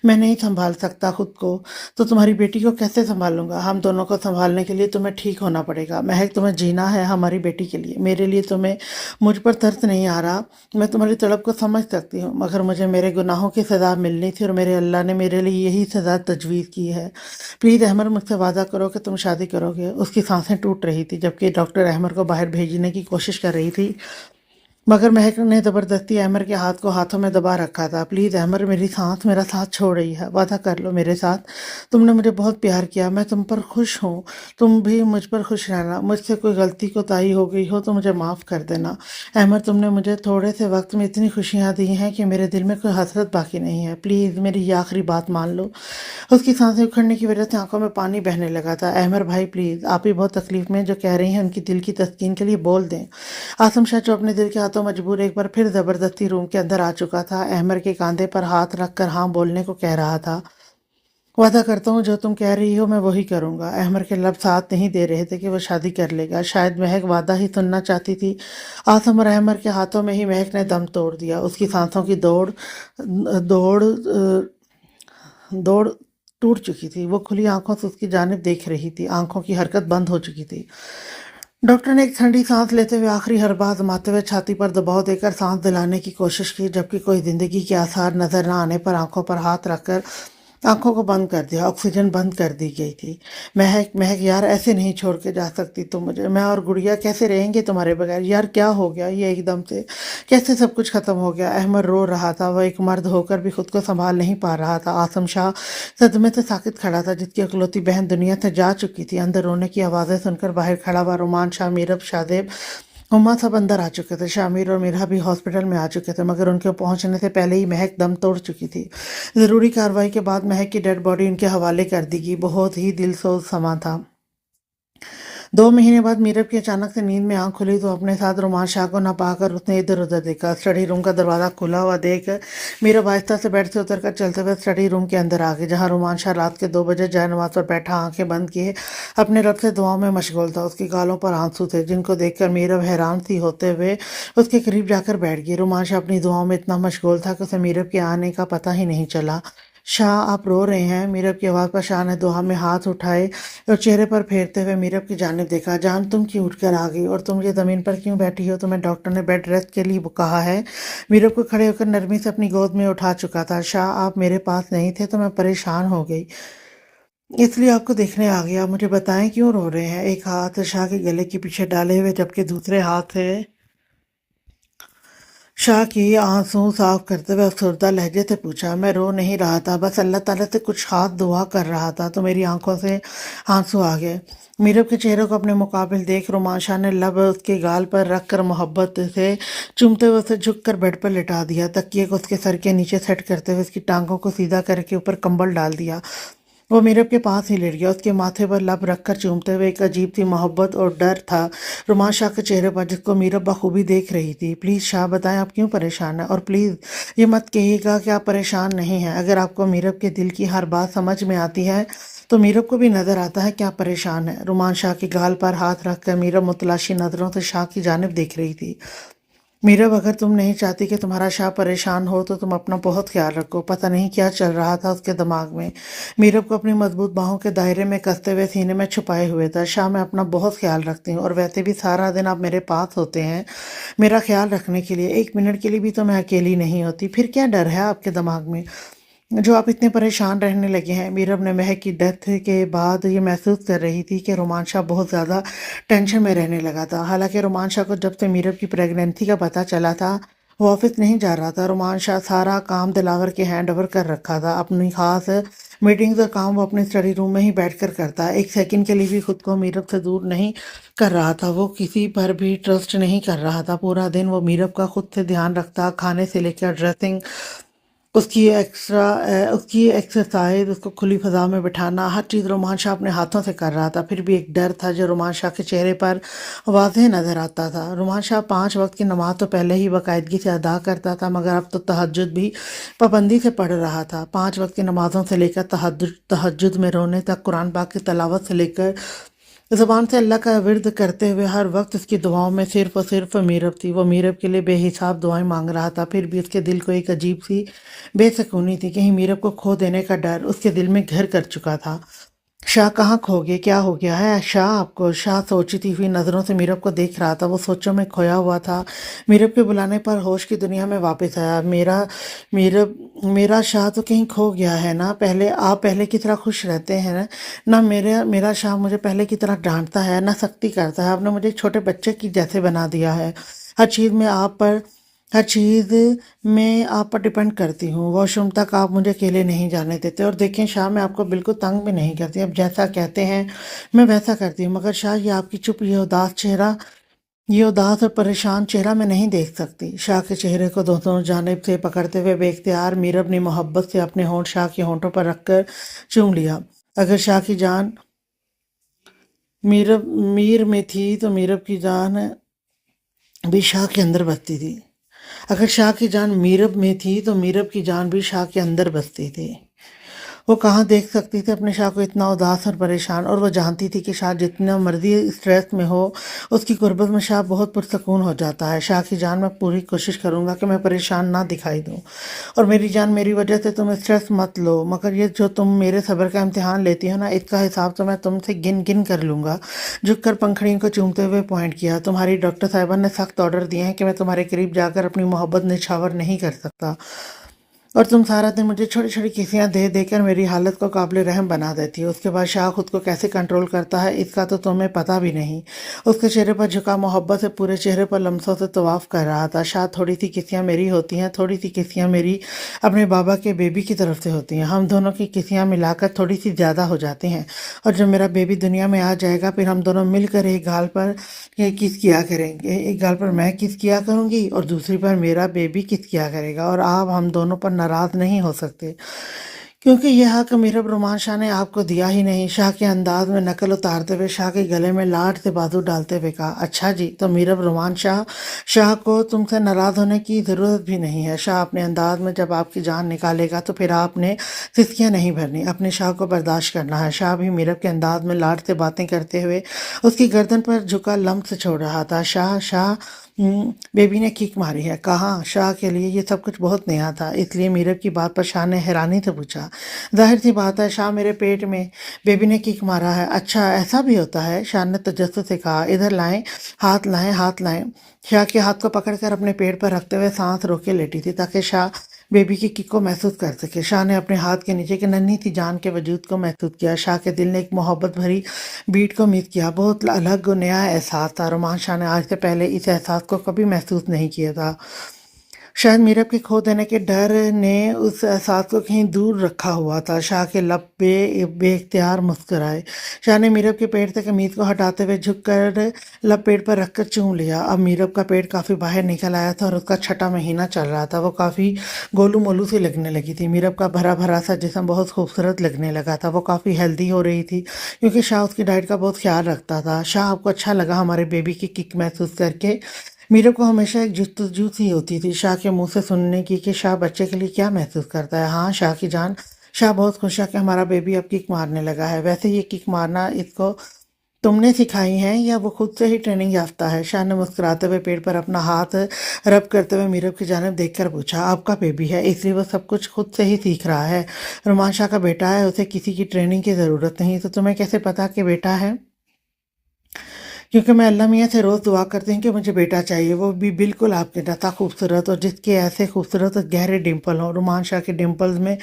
मैं नहीं संभाल सकता खुद को, तो तुम्हारी बेटी को कैसे संभालूंगा। हम दोनों को संभालने के लिए तुम्हें ठीक होना पड़ेगा। महक, तुम्हें जीना है हमारी बेटी के लिए, मेरे लिए तुम्हें मुझ पर तरस नहीं आ रहा। मैं तुम्हारी तड़प को समझ सकती हूँ, मगर मुझे मेरे गुनाहों की सज़ा मिलनी थी और मेरे अल्लाह ने मेरे लिए यही सज़ा तजवीज़ की है। प्लीज़ अहमर, मुझसे वादा करो कि तुम शादी करोगे। उसकी सांसें टूट रही थी, जबकि डॉक्टर अहमर को बाहर भेजने की कोशिश कर रही थी, मगर महक ने ज़बरदस्ती अहमर के हाथ को हाथों में दबा रखा था। प्लीज़ अहमर, मेरी सांस मेरा साथ छोड़ रही है, वादा कर लो मेरे साथ। तुमने मुझे बहुत प्यार किया, मैं तुम पर खुश हूँ, तुम भी मुझ पर खुश रहना। मुझसे कोई गलती कोताही हो गई हो तो मुझे माफ़ कर देना। अहमर, तुमने मुझे थोड़े से वक्त में इतनी खुशियाँ दी हैं कि मेरे दिल में कोई हसरत बाकी नहीं है। प्लीज़ मेरी ये आखिरी बात मान लो। उसकी सांसें उखड़ने की वजह से आंखों में पानी बहने लगा था। अहमर भाई प्लीज़, आप ही बहुत तकलीफ में, जो कह रही हैं उनकी दिल की तस्कीन के लिए बोल दें। आसिम शाह, जो अपने दिल के हाथों मजबूर, एक बार फिर ज़बरदस्ती रूम के अंदर आ चुका था। अहमर के कंधे पर हाथ रखकर हाँ बोलने को कह रहा था। वादा करता हूँ जो तुम कह रही हो मैं वही करूँगा। अहमर के लब साथ नहीं दे रहे थे कि वो शादी कर लेगा। शायद महक वादा ही सुनना चाहती थी। आसिम और अहमर के हाथों में ही महक ने दम तोड़ दिया। उसकी सांसों की दौड़ दौड़ दौड़ टूट चुकी थी। वो खुली आंखों से उसकी जानिब देख रही थी, आंखों की हरकत बंद हो चुकी थी। डॉक्टर ने एक ठंडी सांस लेते हुए आखिरी हरबा आजमाते हुए छाती पर दबाव देकर सांस दिलाने की कोशिश की, जबकि कोई जिंदगी के आसार नजर न आने पर आंखों पर हाथ रखकर आंखों को बंद कर दिया। ऑक्सीजन बंद कर दी गई थी। महक महक यार, ऐसे नहीं छोड़ के जा सकती तुम मुझे। मैं और गुड़िया कैसे रहेंगे तुम्हारे बगैर? यार क्या हो गया ये एकदम से? कैसे सब कुछ खत्म हो गया? अहमद रो रहा था। वह एक मर्द होकर भी खुद को संभाल नहीं पा रहा था। आसम शाह सदमे से साकित खड़ा था, जिसकी इकलौती बहन दुनिया से जा चुकी थी। अंदर रोने की आवाजें सुनकर बाहर खड़ा हुआ रोमान शाह, मीरब, शाहदेब, हुमा सब अंदर आ चुके थे। शामिर और मीरा भी हॉस्पिटल में आ चुके थे, मगर उनके पहुंचने से पहले ही महक दम तोड़ चुकी थी। जरूरी कार्रवाई के बाद महक की डेड बॉडी उनके हवाले कर दी गई। बहुत ही दिलसोज समा था। 2 महीने बाद मीरब की अचानक से नींद में आंख खुली तो अपने साथ रोमान शाह को न पाकर उसने इधर उधर देखा। स्टडी रूम का दरवाजा खुला हुआ देख मीरब आहिस्ता से बेड से उतरकर चलते हुए स्टडी रूम के अंदर आ गई, जहां रोमान शाह रात के 2 बजे जय नमाज पर बैठा आंखें बंद किए अपने रब से दुआओं में मशगूल था। उसकी गालों पर आंसू थे, जिनको देखकर मीरब हैरान सी होते हुए उसके करीब जाकर बैठ गई। रोमान शाह अपनी दुआओं में इतना मशगूल था कि उसे मीरब के आने का पता ही नहीं चला। शाह, आप रो रहे हैं? मीरब की आवाज़ पर शाह ने दुआ में हाथ उठाए और चेहरे पर फेरते हुए मीरब की जानिब देखा। जान, तुम क्यों उठकर आ गई और तुम ये ज़मीन पर क्यों बैठी हो? तुम्हें डॉक्टर ने बेड रेस्ट के लिए कहा है। मीरब को खड़े होकर नरमी से अपनी गोद में उठा चुका था। शाह, आप मेरे पास नहीं थे तो मैं परेशान हो गई, इसलिए आपको देखने आ गया। मुझे बताएं क्यों रो रहे हैं? एक हाथ शाह के गले के पीछे डाले हुए जबकि दूसरे हाथ से शाह की आंसू साफ करते हुए अफसरदा लहजे से पूछा। मैं रो नहीं रहा था, बस अल्लाह ताला से कुछ हाथ दुआ कर रहा था तो मेरी आंखों से आंसू आ गए। मीरब के चेहरे को अपने मुकाबिल देख रोमान शाह ने लब उसके गाल पर रख कर मोहब्बत से चूमते हुए उसे झुक कर बेड पर लिटा दिया। तकिए को उसके सर के नीचे सेट करते हुए उसकी टांगों को सीधा करके ऊपर कंबल डाल दिया। वो मीरब के पास ही लेट गया, उसके माथे पर लब रखकर चूमते हुए। एक अजीब सी मोहब्बत और डर था रुमान शाह के चेहरे पर, जिसको मीरब बखूबी देख रही थी। प्लीज़ शाह, बताएं आप क्यों परेशान हैं, और प्लीज़ ये मत कहिएगा कि आप परेशान नहीं हैं। अगर आपको मीरब के दिल की हर बात समझ में आती है तो मीरब को भी नज़र आता है कि आप परेशान हैं। रुमान शाह के गाल पर हाथ रखकर मीरब मुतलाशी नज़रों से शाह की जानिब देख रही थी। मीरब, अगर तुम नहीं चाहती कि तुम्हारा शाह परेशान हो तो तुम अपना बहुत ख्याल रखो। पता नहीं क्या चल रहा था उसके दिमाग में। मीरब को अपनी मजबूत बाहों के दायरे में कसते हुए सीने में छुपाए हुए था। शाह, मैं अपना बहुत ख्याल रखती हूँ और वैसे भी सारा दिन आप मेरे पास होते हैं मेरा ख्याल रखने के लिए। 1 मिनट के लिए भी तो मैं अकेली नहीं होती। फिर क्या डर है आपके दिमाग में जो आप इतने परेशान रहने लगे हैं? मीरब ने महक की डेथ के बाद ये महसूस कर रही थी कि रोमान शाह बहुत ज़्यादा टेंशन में रहने लगा था। हालांकि रोमान शाह को जब से मीरब की प्रेगनेंसी का पता चला था वो ऑफिस नहीं जा रहा था। रोमान शाह सारा काम दिलावर के हैंड ओवर कर रखा था। अपनी खास मीटिंग्स और काम वो अपने स्टडी रूम में ही बैठकर करता है। एक सेकंड के लिए भी खुद को मीरब से दूर नहीं कर रहा था। वो किसी पर भी ट्रस्ट नहीं कर रहा था। पूरा दिन वो मीरब का खुद से ध्यान रखता, खाने से लेकर ड्रेसिंग, उसकी एक्सरसाइज, उसको खुली फजा में बिठाना, हर चीज़ रोमान शाह अपने हाथों से कर रहा था। फिर भी एक डर था जो रोमान शाह के चेहरे पर वाज़ेह नज़र आता था। रोमान शाह 5 वक्त की नमाज तो पहले ही बाकायदगी से अदा करता था, मगर अब तो तहज्जुद भी पाबंदी से पढ़ रहा था। 5 वक्त की नमाज़ों से लेकर तहज्जुद में रोने तक, कुरान पाक की तलावत से लेकर ज़ुबान से अल्लाह का विर्द करते हुए हर वक्त उसकी दुआओं में सिर्फ और सिर्फ मीरब थी। वो मीरब के लिए बेहिसाब दुआएं मांग रहा था। फिर भी उसके दिल को एक अजीब सी बेसुकूनी थी। कहीं मीरब को खो देने का डर उसके दिल में घर कर चुका था। शाह, कहाँ खो गए? क्या हो गया है शाह आपको? शाह सोचती हुई नज़रों से मीरब को देख रहा था। वो सोचों में खोया हुआ था। मीरब के बुलाने पर होश की दुनिया में वापस आया। मेरा शाह तो कहीं खो गया है ना? पहले की तरह खुश रहते हैं ना? मेरा शाह मुझे पहले की तरह डांटता है ना सख्ती करता है। आपने मुझे एक छोटे बच्चे की जैसे बना दिया है। हर चीज़ में आप पर हर चीज़ मैं आप पर डिपेंड करती हूँ। वॉशरूम तक आप मुझे अकेले नहीं जाने देते। और देखें शाह, मैं आपको बिल्कुल तंग भी नहीं करती। अब जैसा कहते हैं मैं वैसा करती हूँ। मगर शाह, ये आपकी चुप, ये उदास और परेशान चेहरा मैं नहीं देख सकती। शाह के चेहरे को दोनों जानिब से पकड़ते हुए बेख्तियार मीरब ने मोहब्बत से अपने होंठ शाह के होंठों पर रखकर चूम लिया। अगर शाह की जान मीरब मीर में थी तो मीरब की जान भी शाह के अंदर बसती थी। अगर शाह की जान मीरब में थी तो मीरब की जान भी शाह के अंदर बसती थी। वो कहाँ देख सकती थी अपने शाह को इतना उदास और परेशान, और वो जानती थी कि शाह जितना मर्जी स्ट्रेस में हो, उसकी गुर्बत में शाह बहुत पुरसकून हो जाता है। शाह की जान, मैं पूरी कोशिश करूंगा कि मैं परेशान ना दिखाई दूं, और मेरी जान, मेरी वजह से तुम स्ट्रेस मत लो, मगर ये जो तुम मेरे सब्र का इम्तिहान लेती हो ना, इसका हिसाब तो मैं तुमसे गिन गिन कर लूंगा। झुक कर पंखड़ियों को चूमते हुए पॉइंट किया, तुम्हारी डॉक्टर साहिबा ने सख्त ऑर्डर दिए हैं कि मैं तुम्हारे करीब जाकर अपनी मोहब्बत निछावर नहीं कर सकता, और तुम सारा दिन मुझे छोटी छोटी किसियां दे देकर मेरी हालत को काबिल रहम बना देती हो। उसके बाद शाह खुद को कैसे कंट्रोल करता है, इसका तो तुम्हें पता भी नहीं। उसके चेहरे पर झुका मोहब्बत से पूरे चेहरे पर लम्सों से तवाफ कर रहा था। शाह, थोड़ी सी किसियां मेरी होती हैं, थोड़ी सी किसियां मेरी अपने बाबा के बेबी की तरफ से होती हैं। हम दोनों की किसियां मिलाकर थोड़ी सी ज़्यादा हो जाती हैं, और जब मेरा बेबी दुनिया में आ जाएगा, फिर हम दोनों मिलकर एक गाल पर किस किया करेंगे। एक गाल पर मैं किस किया करूंगी और दूसरी पर मेरा बेबी किस किया करेगा, और आप हम दोनों पर नाराज नहीं हो सकते, क्योंकि यह हक मीरब रुमान शाह ने आपको दिया ही नहीं। शाह के अंदाज में नकल उतारते हुए शाह के गले में लाड से बाजू डालते हुए कहा, अच्छा जी, तो मीरब रुमान शाह, शाह को तुमसे नाराज होने की ज़रूरत भी नहीं है। शाह अपने अंदाज में जब आपकी जान निकालेगा तो फिर आपने सिसकियाँ नहीं भरनी, अपने शाह को बर्दाश्त करना है। शाह भी मीरब के अंदाज में लाड से बातें करते हुए उसकी गर्दन पर झुका लम्स छोड़ रहा था। शाह शाह बेबी ने किक मारी है, कहाँ? शाह के लिए ये सब कुछ बहुत नया था, इसलिए मीरब की बात पर शाह ने हैरानी से पूछा। जाहिर सी बात है, शाह, मेरे पेट में बेबी ने किक मारा है। अच्छा, ऐसा भी होता है? शाह ने तजस्सुस से कहा। इधर लाएं, हाथ लाएं, हाथ लाएं। शाह के हाथ को पकड़कर अपने पेट पर रखते हुए सांस रोके लेटी थी, ताकि शाह बेबी की किक को महसूस कर सके। शाह ने अपने हाथ के नीचे की नन्ही सी जान के वजूद को महसूस किया। शाह के दिल ने एक मोहब्बत भरी बीट को मिस किया। बहुत अलग और नया एहसास था। रुमान शाह ने आज से पहले इस एहसास को कभी महसूस नहीं किया था। शायद मीरब के खो देने के डर ने उस एहसास को कहीं दूर रखा हुआ था। शाह के लब पे बेख्तियार मुस्कुराए। शाह ने मीरब के पेट से कमीज को हटाते हुए झुककर लब पेट पर रखकर चूम लिया। अब मीरब का पेट काफ़ी बाहर निकल आया था, और उसका छठा महीना चल रहा था। वो काफ़ी गोलू मोलू सी लगने लगी थी। मीरब का भरा भरा सा जिस्म बहुत खूबसूरत लगने लगा था। वो काफ़ी हेल्दी हो रही थी, क्योंकि शाह उसकी डाइट का बहुत ख्याल रखता था। शाह, आपको अच्छा लगा हमारे बेबी की किक महसूस करके? मीरा को हमेशा एक जुस्तजू सी होती थी शाह के मुंह से सुनने की कि शाह बच्चे के लिए क्या महसूस करता है। हाँ शाह की जान, शाह बहुत खुश है कि हमारा बेबी अब किक मारने लगा है। वैसे ये किक मारना इसको तुमने सिखाई है या वो खुद से ही ट्रेनिंग याफ्ता है? शाह ने मुस्कुराते हुए पेट पर अपना हाथ रब करते हुए मीरब की जानिब देखकर पूछा। आपका बेबी है, इसलिए वो सब कुछ खुद से ही सीख रहा है। रुमान शाह का बेटा है, उसे किसी की ट्रेनिंग की ज़रूरत नहीं। तो तुम्हें कैसे पता कि बेटा है? क्योंकि मैं अल्लाह मियाँ से रोज़ दुआ करती हूँ कि मुझे बेटा चाहिए, वो भी बिल्कुल आपके जैसा खूबसूरत, और जिसके ऐसे खूबसूरत और गहरे डिम्पल हों। रुमान शाह के डिम्पल्स में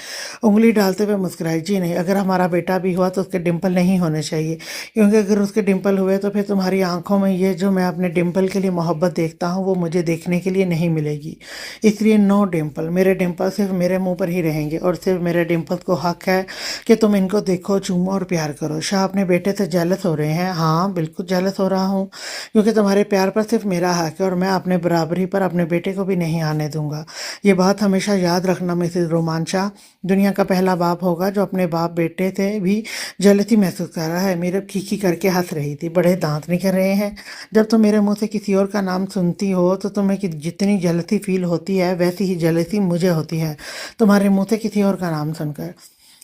उंगली डालते हुए मुस्कुराई। जी नहीं, अगर हमारा बेटा भी हुआ तो उसके डिम्पल नहीं होने चाहिए, क्योंकि अगर उसके डिम्पल हुए तो फिर तुम्हारी आंखों में ये जो मैं अपने डिम्पल के लिए मोहब्बत देखता हूँ, वो मुझे देखने के लिए नहीं मिलेगी। इसलिए नो डिम्पल। मेरे डिम्पल सिर्फ मेरे मुंह पर ही रहेंगे, और सिर्फ मेरे डिम्पल को हक है कि तुम इनको देखो, चूमो और प्यार करो। शाह अपने बेटे से जेलस हो रहे हैं? हाँ बिल्कुल जेलस हो रहा हूँ, क्योंकि तुम्हारे प्यार पर सिर्फ मेरा हक है, और मैं अपने बराबरी पर अपने बेटे को भी नहीं आने दूंगा। ये बात हमेशा याद रखना मिसेज रोमान शाह। दुनिया का पहला बाप होगा जो अपने बाप बेटे से भी जलती महसूस कर रहा है। मेरे खीखी करके हंस रही थी। बड़े दांत निकल रहे हैं। जब तुम मेरे मुंह से किसी और का नाम सुनती हो तो तुम्हें जितनी जलती फील होती है, वैसी ही जलती मुझे होती है तुम्हारे मुंह से किसी और का नाम सुनकर।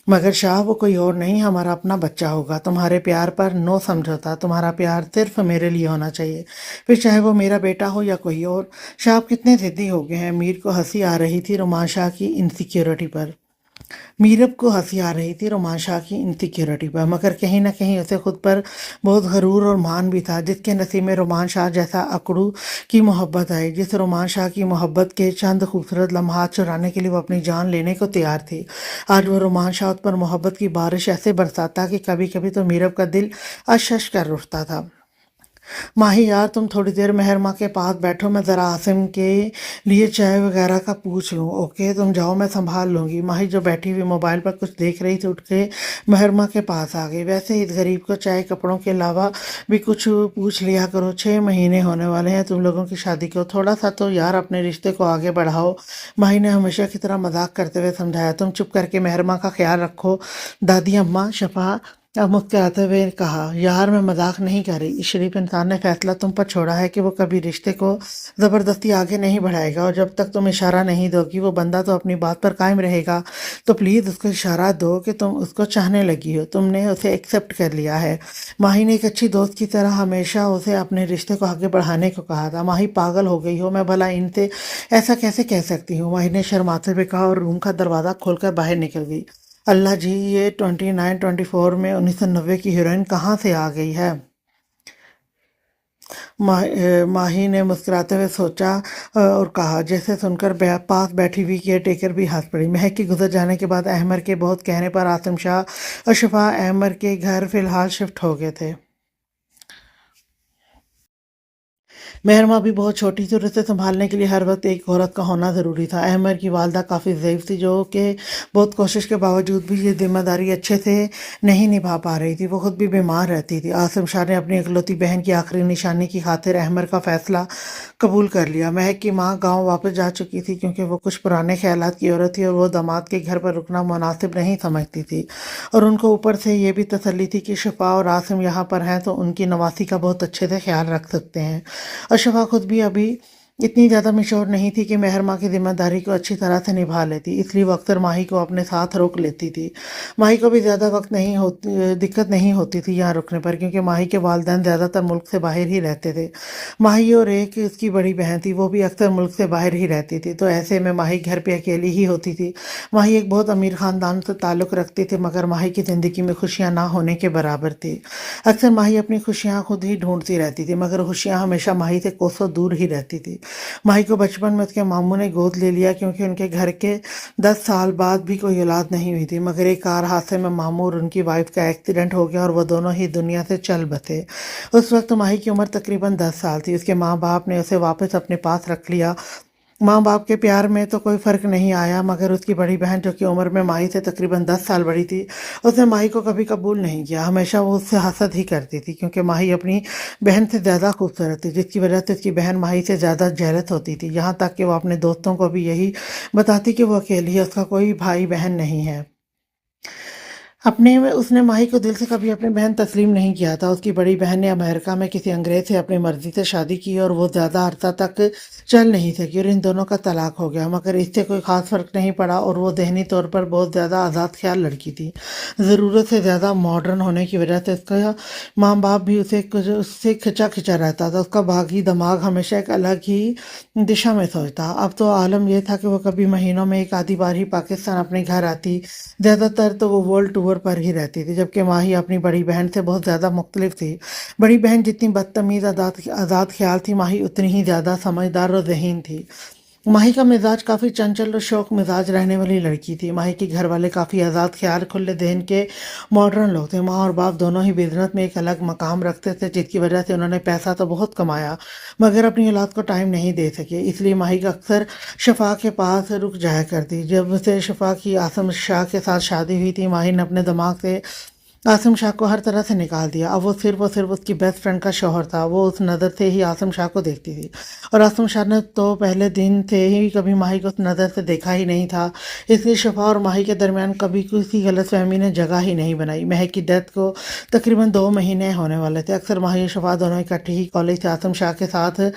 मगर शाह, वो कोई और नहीं, हमारा अपना बच्चा होगा। तुम्हारे प्यार पर नो समझौता। तुम्हारा प्यार सिर्फ मेरे लिए होना चाहिए, फिर चाहे वो मेरा बेटा हो या कोई और। शाह, आप कितने ज़िद्दी हो गए हैं? मीर को हंसी आ रही थी रुमान शाह की इनसिक्योरिटी पर। मीरब को हंसी आ रही थी रोमान शाह की इनसिक्योरिटी पर, मगर कहीं ना कहीं उसे खुद पर बहुत गरूर और मान भी था। जिसके नसीब में रोमान शाह जैसा अकड़ू की मोहब्बत आई, जिस रोमान शाह की मोहब्बत के चंद खूबसूरत लम्हात चुराने के लिए वो अपनी जान लेने को तैयार थी। आज वो रोमान शाह उस पर मोहब्बत की बारिश ऐसे बरसाता कि कभी कभी तो मीरब का दिल अश कर उठता था। माही यार, तुम थोड़ी देर मेहरमा के पास बैठो, मैं ज़रा आसिम के लिए चाय वगैरह का पूछ लूँ। ओके तुम जाओ, मैं संभाल लूँगी। माही जो बैठी हुई मोबाइल पर कुछ देख रही थी, उठ के मेहरमा के पास आ गई। वैसे इस गरीब को चाय कपड़ों के अलावा भी कुछ पूछ लिया करो। 6 महीने होने वाले हैं तुम लोगों की शादी को, थोड़ा सा तो यार अपने रिश्ते को आगे बढ़ाओ। माही ने हमेशा की तरह मजाक करते हुए समझाया। तुम चुप करके मेहरमा का ख्याल रखो। दादी अम्मा शफा अब मुस्कुराते हुए कहा, यार मैं मजाक नहीं कर रही। इस शरीफ इंसान ने फैसला तुम पर छोड़ा है कि वो कभी रिश्ते को जबरदस्ती आगे नहीं बढ़ाएगा, और जब तक तुम इशारा नहीं दोगी वो बंदा तो अपनी बात पर कायम रहेगा। तो प्लीज उसको इशारा दो कि तुम उसको चाहने लगी हो, तुमने उसे एक्सेप्ट कर लिया है। माही ने एक अच्छी दोस्त की तरह हमेशा उसे अपने रिश्ते को आगे बढ़ाने को कहा था। माही पागल हो गई हो, मैं भला इनसे ऐसा कैसे कह सकती हूँ। माही ने शर्माते हुए कहा और रूम का दरवाजा खोलकर बाहर निकल गई। अल्लाह जी, ये 29-24 में 1990 की हीरोइन कहाँ से आ गई है। माही ने मुस्कुराते हुए सोचा और कहा, जैसे सुनकर पास बैठी हुई केयर टेकर भी हंस पड़ी। महक के गुजर जाने के बाद अहमर के बहुत कहने पर आसिम शाह और शफा अहमर के घर फिलहाल शिफ्ट हो गए थे। मेहरमा भी बहुत छोटी थी और उसे संभालने के लिए हर वक्त एक औरत का होना ज़रूरी था। अहमर की वालदा काफ़ी ज़ईफ़ थी, जो कि बहुत कोशिश के बावजूद भी ये जिम्मेदारी अच्छे से नहीं निभा पा रही थी। वो खुद भी बीमार रहती थी। आसिम शाह ने अपनी इकलौती बहन की आखिरी निशानी की खातिर अहमर का फ़ैसला कबूल कर लिया। महक की माँ गाँव वापस जा चुकी थी, क्योंकि वो कुछ पुराने ख्यालात की औरत थी और वो दामाद के घर पर रुकना मुनासिब नहीं समझती थी। और उनको ऊपर से ये भी तसल्ली थी कि शिफा और आसिम यहाँ पर हैं तो उनकी नवासी का बहुत अच्छे से ख्याल रख सकते हैं। और शफा खुद भी अभी इतनी ज़्यादा मशहूर नहीं थी कि मेहर माँ की जिम्मेदारी को अच्छी तरह से निभा लेती, इसलिए वो अक्सर माही को अपने साथ रोक लेती थी। माही को भी ज़्यादा वक्त नहीं होती दिक्कत नहीं होती थी यहाँ रुकने पर, क्योंकि माही के वालिदैन ज़्यादातर मुल्क से बाहर ही रहते थे। माही और एक उसकी बड़ी बहन थी, वो भी अक्सर मुल्क से बाहर ही रहती थी, तो ऐसे में माही घर पे अकेली ही होती थी। माही एक बहुत अमीर ख़ानदान से ताल्लुक़ रखती थी, मगर माही की ज़िंदगी में खुशियाँ ना होने के बराबर थी। अक्सर माही अपनी खुशियाँ खुद ही ढूंढती रहती थी, मगर खुशियाँ हमेशा माही से कोसों दूर ही रहती थी। माही को बचपन में उसके मामू ने गोद ले लिया, क्योंकि उनके घर के 10 साल बाद भी कोई औलाद नहीं हुई थी। मगर एक कार हादसे में मामू और उनकी वाइफ का एक्सीडेंट हो गया और वो दोनों ही दुनिया से चल बसे। उस वक्त माही की उम्र तकरीबन 10 साल थी। उसके माँ बाप ने उसे वापस अपने पास रख लिया। माँ बाप के प्यार में तो कोई फ़र्क नहीं आया, मगर उसकी बड़ी बहन, जो कि उम्र में माही से तकरीबन 10 साल बड़ी थी, उसने माही को कभी कबूल नहीं किया। हमेशा वो उससे हसद ही करती थी, क्योंकि माही अपनी बहन से ज़्यादा खूबसूरत थी, जिसकी वजह से उसकी बहन माही से ज़्यादा जेलस होती थी। यहाँ तक कि वो अपने दोस्तों को भी यही बताती कि वो अकेली है, उसका कोई भाई बहन नहीं है। अपने में उसने माही को दिल से कभी अपनी बहन तस्लीम नहीं किया था। उसकी बड़ी बहन ने अमेरिका में किसी अंग्रेज से अपनी मर्जी से शादी की और वो ज़्यादा अरसा तक चल नहीं सकी और इन दोनों का तलाक हो गया, मगर इससे कोई ख़ास फ़र्क नहीं पड़ा और वो ज़हनी तौर पर बहुत ज़्यादा आज़ाद ख्याल लड़की थी। ज़रूरत से ज़्यादा मॉडर्न होने की वजह से उसका माँ बाप भी उससे खिंचा खिंचा रहता था। उसका बागी दिमाग हमेशा एक अलग ही दिशा में सोचता। अब तो आलम यह था कि वो कभी महीनों में एक आधी बार ही पाकिस्तान अपने घर आती। ज़्यादातर तो वो वर्ल्ड टूर पर ही रहती थी, जबकि माही अपनी बड़ी बहन से बहुत ज़्यादा मुख्तलिफ थी। बड़ी बहन जितनी बदतमीज़ आज़ाद ख्याल थी, माही उतनी ही ज़्यादा समझदार और ज़हीन थी। माही का मिजाज काफ़ी चंचल और शौक मिजाज रहने वाली लड़की थी। माही के घर वाले काफ़ी आज़ाद ख्याल, खुले जहन के मॉडर्न लोग थे। माँ और बाप दोनों ही बिजनेस में एक अलग मकाम रखते थे, जिसकी वजह से उन्होंने पैसा तो बहुत कमाया, मगर अपनी औलाद को टाइम नहीं दे सके। इसलिए माही का अक्सर शफा के पास रुक जाया करती। जब से शफा की आसम शाह के साथ शादी हुई थी, माही ने अपने दिमाग से आसिम शाह को हर तरह से निकाल दिया। अब वो सिर्फ उसकी बेस्ट फ्रेंड का शौहर था। वो उस नज़र से ही आसिम शाह को देखती थी, और आसिम शाह ने तो पहले दिन से ही कभी माही को उस नज़र से देखा ही नहीं था। इसलिए शफा और माही के दरमियान कभी किसी गलतफहमी ने जगह ही नहीं बनाई। महक की डेथ को तकरीबन 2 महीने होने वाले थे। अक्सर माही और शफा दोनों इकट्ठे ही कॉलेज से आसिम शाह के साथ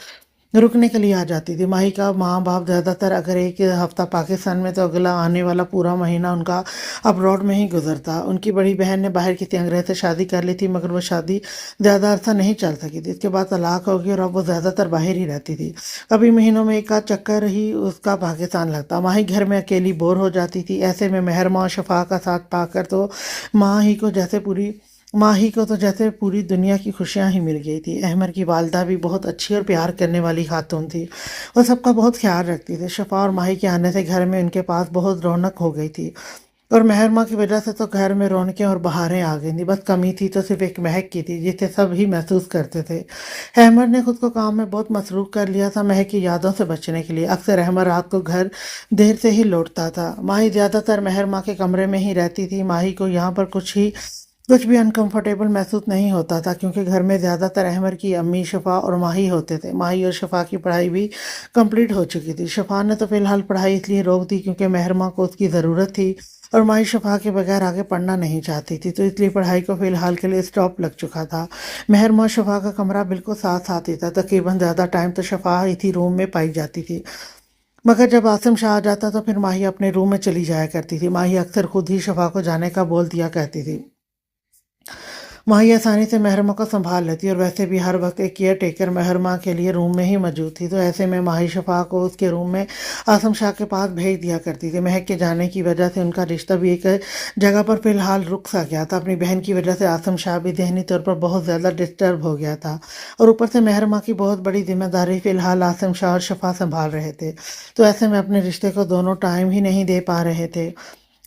रुकने के लिए आ जाती थी। माही का माँ बाप ज़्यादातर अगर एक हफ्ता पाकिस्तान में, तो अगला आने वाला पूरा महीना उनका अब्रॉड में ही गुजरता। उनकी बड़ी बहन ने बाहर किसी अंग्रेज से शादी कर ली थी, मगर वो शादी ज़्यादा अरसा नहीं चल सकी थी। इसके बाद तलाक हो गई और अब वो ज़्यादातर बाहर ही रहती थी। कभी महीनों में एक आध चक्कर ही उसका पाकिस्तान लगता। माही घर में अकेली बोर हो जाती थी। ऐसे में मेहर माँ शफा का साथ पाकर तो माँ ही को तो जैसे पूरी दुनिया की खुशियाँ ही मिल गई थी। अहमद की वालदा भी बहुत अच्छी और प्यार करने वाली खातून थी। वो सबका बहुत ख्याल रखती थी। शफा और माही के आने से घर में उनके पास बहुत रौनक हो गई थी, और मेहर माँ की वजह से तो घर में रौनकें और बहारें आ गई थी। बस कमी थी तो सिर्फ एक महक की थी, जिसे सब ही महसूस करते थे। अहमद ने खुद को काम में बहुत मसरूफ़ कर लिया था, महक की यादों से बचने के लिए। अक्सर अहमद रात को घर देर से ही लौटता था। माही ज़्यादातर मेहर माँ के कमरे में ही रहती थी। माही को यहाँ पर कुछ भी अनकंफर्टेबल महसूस नहीं होता था, क्योंकि घर में ज़्यादातर अहमद की अम्मी, शफा और माही होते थे। माही और शफा की पढ़ाई भी कंप्लीट हो चुकी थी। शफा ने तो फ़िलहाल पढ़ाई इसलिए रोक दी क्योंकि मेहरमा को उसकी ज़रूरत थी, اور माही शफा के बगैर आगे पढ़ना नहीं चाहती थी, तो इसलिए पढ़ाई को फ़िलहाल के लिए स्टॉप लग चुका था। महरमा और शफा का कमरा बिल्कुल साथ साथ ही था। तकरीबन ज़्यादा टाइम तो शफा ही थी रूम में पाई जाती थी, मगर जब आसिम शाह आ जाता तो फिर माही अपने रूम में चली जाया करती थी। माही अक्सर खुद ही शफा को जाने का बोल दिया करती थी। माही आसानी से महरमा को संभाल लेती और वैसे भी हर वक्त एक केयर टेकर महरमा के लिए रूम में ही मौजूद थी, तो ऐसे में माही शफा को उसके रूम में आसम शाह के पास भेज दिया करती थी। महक के जाने की वजह से उनका रिश्ता भी एक जगह पर फिलहाल रुक सा गया था। अपनी बहन की वजह से आसम शाह भी जहनी तौर पर बहुत ज़्यादा डिस्टर्ब हो गया था, और ऊपर से महरमा की बहुत बड़ी जिम्मेदारी फिलहाल आसम शाह और शफा संभाल रहे थे, तो ऐसे में अपने रिश्ते को दोनों टाइम ही नहीं दे पा रहे थे।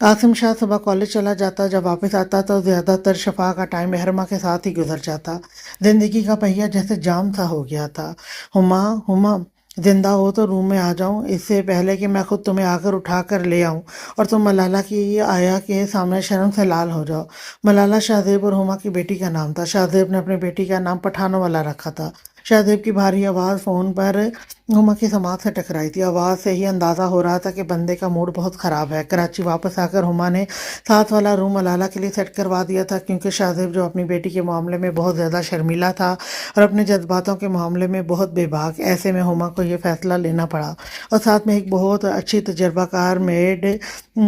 आसिम शाह सुबह कॉलेज चला जाता, जब वापस आता तो ज़्यादातर शफा का टाइम महरमा के साथ ही गुजर जाता। जिंदगी का पहिया जैसे जाम सा हो गया था। हुमा हुमा, जिंदा हो तो रूम में आ जाऊं, इससे पहले कि मैं खुद तुम्हें आकर उठा कर ले आऊं और तुम मलाला की आया के सामने शर्म से लाल हो जाओ। मलाला शाहजेब और हुमा की बेटी का नाम था। शाहजेब ने अपनी बेटी का नाम पठानों वाला रखा था। शाहजेब की भारी आवाज़ फ़ोन पर हुमा की समात से टकराई थी। आवाज़ से ही अंदाज़ा हो रहा था कि बंदे का मूड बहुत ख़राब है। कराची वापस आकर हुमा ने साथ वाला रूम मलाला के लिए सेट करवा दिया था, क्योंकि शाहजेब जो अपनी बेटी के मामले में बहुत ज़्यादा शर्मीला था और अपने जज्बातों के मामले में बहुत बेबाक। ऐसे में हुमा को ये फ़ैसला लेना पड़ा, और साथ में एक बहुत अच्छी तजर्बाकार मेड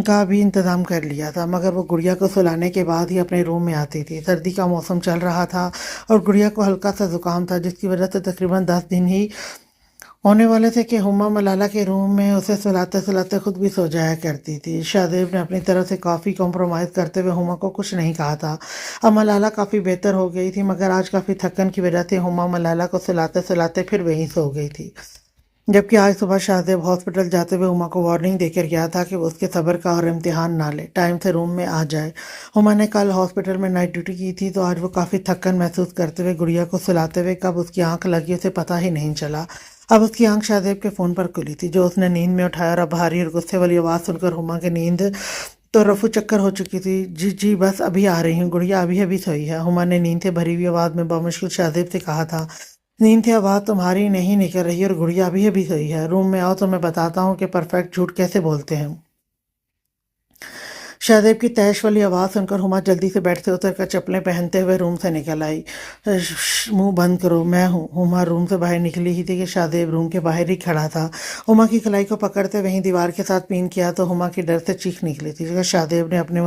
का भी इंतज़ाम कर लिया था। मगर वो गुड़िया को सुलाने के बाद ही अपने रूम में आती थी। सर्दी का मौसम चल रहा था और गुड़िया को हल्का सा ज़ुकाम था, जिसकी वजह से तकरीबन 10 दिन ही होने वाले थे कि हुमा मलाला के रूम में उसे सुलाते सुलाते खुद भी सो जाया करती थी। शाहजेब ने अपनी तरफ से काफ़ी कॉम्प्रोमाइज़ करते हुए हुमा को कुछ नहीं कहा था। अब मलाला काफ़ी बेहतर हो गई थी, मगर आज काफ़ी थकन की वजह से हुमा मलाला को सुलाते सुलाते फिर वहीं सो गई थी। जबकि आज सुबह शाहजेब हॉस्पिटल जाते हुए हुमा को वार्निंग देकर गया था कि वो उसके सब्र का और इम्तिहान ना ले, टाइम से रूम में आ जाए। हुमा ने कल हॉस्पिटल में नाइट ड्यूटी की थी, तो आज वो काफ़ी थकन महसूस करते हुए गुड़िया को सुलाते हुए कब उसकी आंख लगी उसे पता ही नहीं चला। अब उसकी आंख शाहजेब के फ़ोन पर खुली थी, जो उसने नींद में उठाया, और भारी और गुस्से वाली आवाज़ सुनकर हुमा की नींद तो रफू चक्कर हो चुकी थी। जी जी बस अभी आ रही हूँ, गुड़िया अभी अभी सोई है। हुमा ने नींद से भरी हुई आवाज़ में बामुश्किल शाहजेब से कहा था। नींद से आवाज़ तुम्हारी नहीं निकल रही और गुड़िया अभी अभी सोई है। रूम में आओ तो मैं बताता हूँ कि परफेक्ट झूठ कैसे बोलते हैं। शाहजेब की तैश वाली आवाज़ सुनकर हुमा जल्दी से बेड से उतरकर चप्पलें पहनते हुए रूम से निकल आई। मुंह बंद करो, मैं हूँ। हुमा रूम से बाहर निकली ही थी कि शाहजेब रूम के बाहर ही खड़ा था। हुमा की कलाई को पकड़ते वहीं दीवार के साथ पिन किया तो हुमा की डर से चीख निकली थी। शाहजेब ने अपने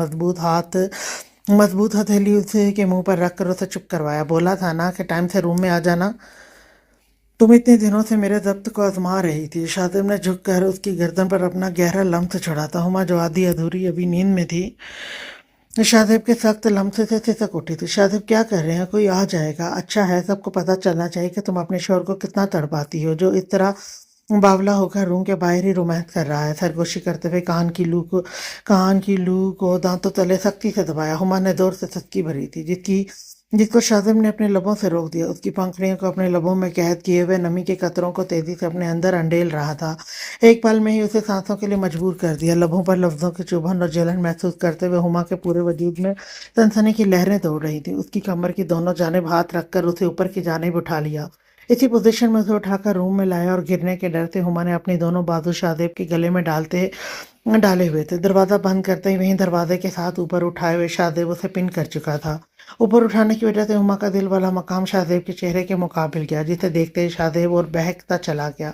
मजबूत हथेली उसे के मुंह पर रख कर उसे चुप करवाया। बोला था ना कि टाइम से रूम में आ जाना। तुम इतने दिनों से मेरे ज़ब्त को आजमा रही थी। शाहजेब ने झुक कर उसकी गर्दन पर अपना गहरा लम्स छोड़ा था। हुमा जो आधी अधूरी अभी नींद में थी, शाहजेब के सख्त लम्से से सिसक उठी थी। शाहजेब क्या कर रहे हैं, कोई आ जाएगा। अच्छा है, सबको पता चलना चाहिए कि तुम अपने शोहर को कितना तड़पाती हो, जो इस तरह बावला होकर रूम के बाहर ही रोमांस कर रहा है। सरगोशी करते हुए कान की लू को दांतों तले सख्ती से दबाया। हुमा ने जोर से सिसकी भरी थी, जिसको शाहजेब ने अपने लबों से रोक दिया। उसकी पंखुड़ियों को अपने लबों में कैद किए हुए नमी के कतरों को तेजी से अपने अंदर अंडेल रहा था। एक पल में ही उसे सांसों के लिए मजबूर कर दिया। लबों पर लफ्जों की चुभन और जलन महसूस करते हुए हुमा के पूरे वजूद में सनसनी की लहरें दौड़ रही थी। उसकी कमर की दोनों जानिब हाथ रखकर उसे ऊपर की जानिब उठा लिया। इसी पोजीशन में उसे उठाकर रूम में लाया और गिरने के डर से हुमा ने अपनी दोनों बाजू शाहजेब के गले में डाले हुए थे। दरवाज़ा बंद करते ही वहीं दरवाजे के साथ ऊपर उठाए हुए शाहजेब उसे पिन कर चुका था। ऊपर उठाने की वजह से हुमा का दिल वाला मकाम शाहजेब के चेहरे के मुकाबिल गया, जिसे देखते ही शाहजेब और बहकता चला गया।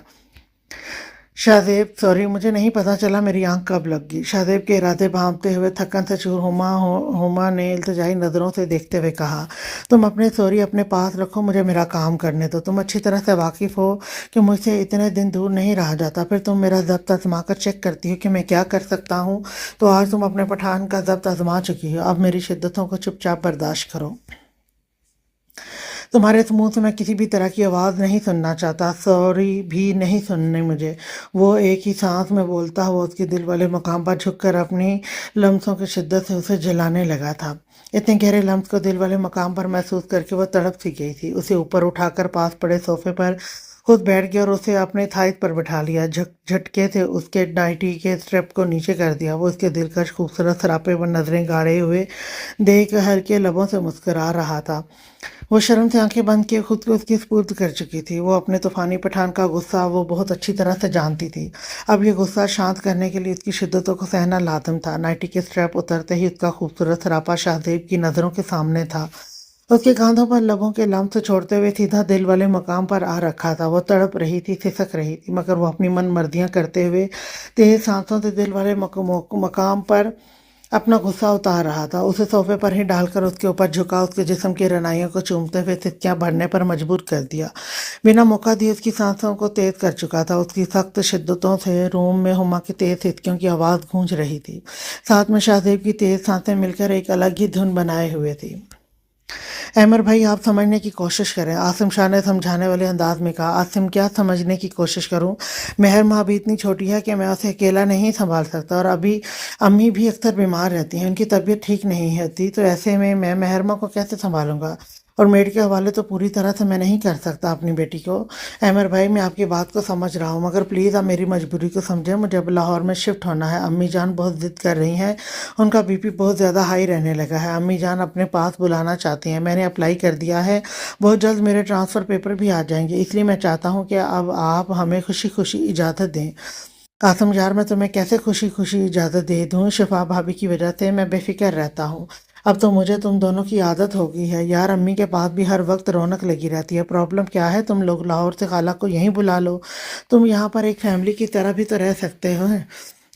शाहजेब सॉरी, मुझे नहीं पता चला मेरी आंख कब लग गई। शाहजेब के इरादे भांपते हुए थकन से चूर हुमा ने इल्तिजाई नज़रों से देखते हुए कहा, तुम अपने सॉरी अपने पास रखो, मुझे मेरा काम करने दो। तुम अच्छी तरह से वाकिफ़ हो कि मुझसे इतने दिन दूर नहीं रहा जाता, फिर तुम मेरा ज़ब्त आजमा कर चेक करती हो कि मैं क्या कर सकता हूँ। तो आज तुम अपने पठान का ज़ब्त आजमा चुकी हो, अब मेरी शिद्दतों को चुपचाप बर्दाश्त करो। तुम्हारे मुंह से मैं किसी भी तरह की आवाज़ नहीं सुनना चाहता, सॉरी भी नहीं सुनने मुझे। वो एक ही सांस में बोलता हुआ उसके दिल वाले मकाम पर झुककर अपनी लम्सों की शिद्दत से उसे जलाने लगा था। इतने गहरे लम्स को दिल वाले मकाम पर महसूस करके वह तड़प सी गई थी। उसे ऊपर उठाकर पास पड़े सोफे पर खुद बैठ गया और उसे अपने थाई पर बिठा लिया। झटके से उसके नाइटी के स्ट्रेप को नीचे कर दिया। वो उसके दिलकश खूबसूरत सरापे पर नजरें गाड़े हुए देख हल्के लबों से मुस्कुरा रहा था। वो शर्म से आंखें बंद किए खुद को उसकी स्पुर्द कर चुकी थी। वो अपने तूफानी पठान का गुस्सा वो बहुत अच्छी तरह से जानती थी। अब ये गुस्सा शांत करने के लिए उसकी शिद्दतों को सहना लाजम था। नाइटी के स्ट्रैप उतरते ही उसका खूबसूरत सरापा शाहजेब की नज़रों के सामने था। उसके कांधों पर लबों के लम्स छोड़ते हुए सीधा दिल वाले मकाम पर आ रखा था। वो तड़प रही थी, सिसक रही थी, मगर वो अपनी मन मर्जियां करते हुए तेज सांसों से दिल वाले मकाम पर अपना गुस्सा उतार रहा था। उसे सोफे पर ही डालकर उसके ऊपर झुका, उसके जिस्म की रनाइयों को चूमते हुए सिसकियां भरने पर मजबूर कर दिया। बिना मौका दिए उसकी सांसों को तेज कर चुका था। उसकी सख्त शिद्दतों से रूम में हुमा की तेज सिसकियों की आवाज़ गूंज रही थी। साथ में शाहजेब की तेज सांसें मिलकर एक अलग ही धुन बनाए हुए थी। अहमर भाई, आप समझने की कोशिश करें, आसिम शाह ने समझाने वाले अंदाज में कहा। आसिम, क्या समझने की कोशिश करूं? मेहर माँ भी इतनी छोटी है कि मैं उसे अकेला नहीं संभाल सकता, और अभी अम्मी भी अक्सर बीमार रहती हैं, उनकी तबीयत ठीक नहीं होती, तो ऐसे में मैं मेहर माँ को कैसे संभालूंगा? और मेड के हवाले तो पूरी तरह से मैं नहीं कर सकता अपनी बेटी को। अहमर भाई, मैं आपकी बात को समझ रहा हूँ, मगर प्लीज़ आप मेरी मजबूरी को समझें। मुझे अब लाहौर में शिफ्ट होना है। अम्मी जान बहुत ज़िद कर रही हैं, उनका बीपी बहुत ज़्यादा हाई रहने लगा है। अम्मी जान अपने पास बुलाना चाहती हैं। मैंने अप्लाई कर दिया है, बहुत जल्द मेरे ट्रांसफ़र पेपर भी आ जाएंगे, इसलिए मैं चाहता हूँ कि अब आप हमें खुशी खुशी इजाज़त दें। कासम यार, मैं तुम्हें कैसे खुशी खुशी इजाज़त दे दूँ? शिफा भाभी की वजह से मैं बेफिक्र रहता हूँ। अब तो मुझे तुम दोनों की आदत हो गई है यार। अम्मी के पास भी हर वक्त रौनक लगी रहती है। प्रॉब्लम क्या है? तुम लोग लाहौर से खाला को यहीं बुला लो। तुम यहाँ पर एक फैमिली की तरह भी तो रह सकते हो।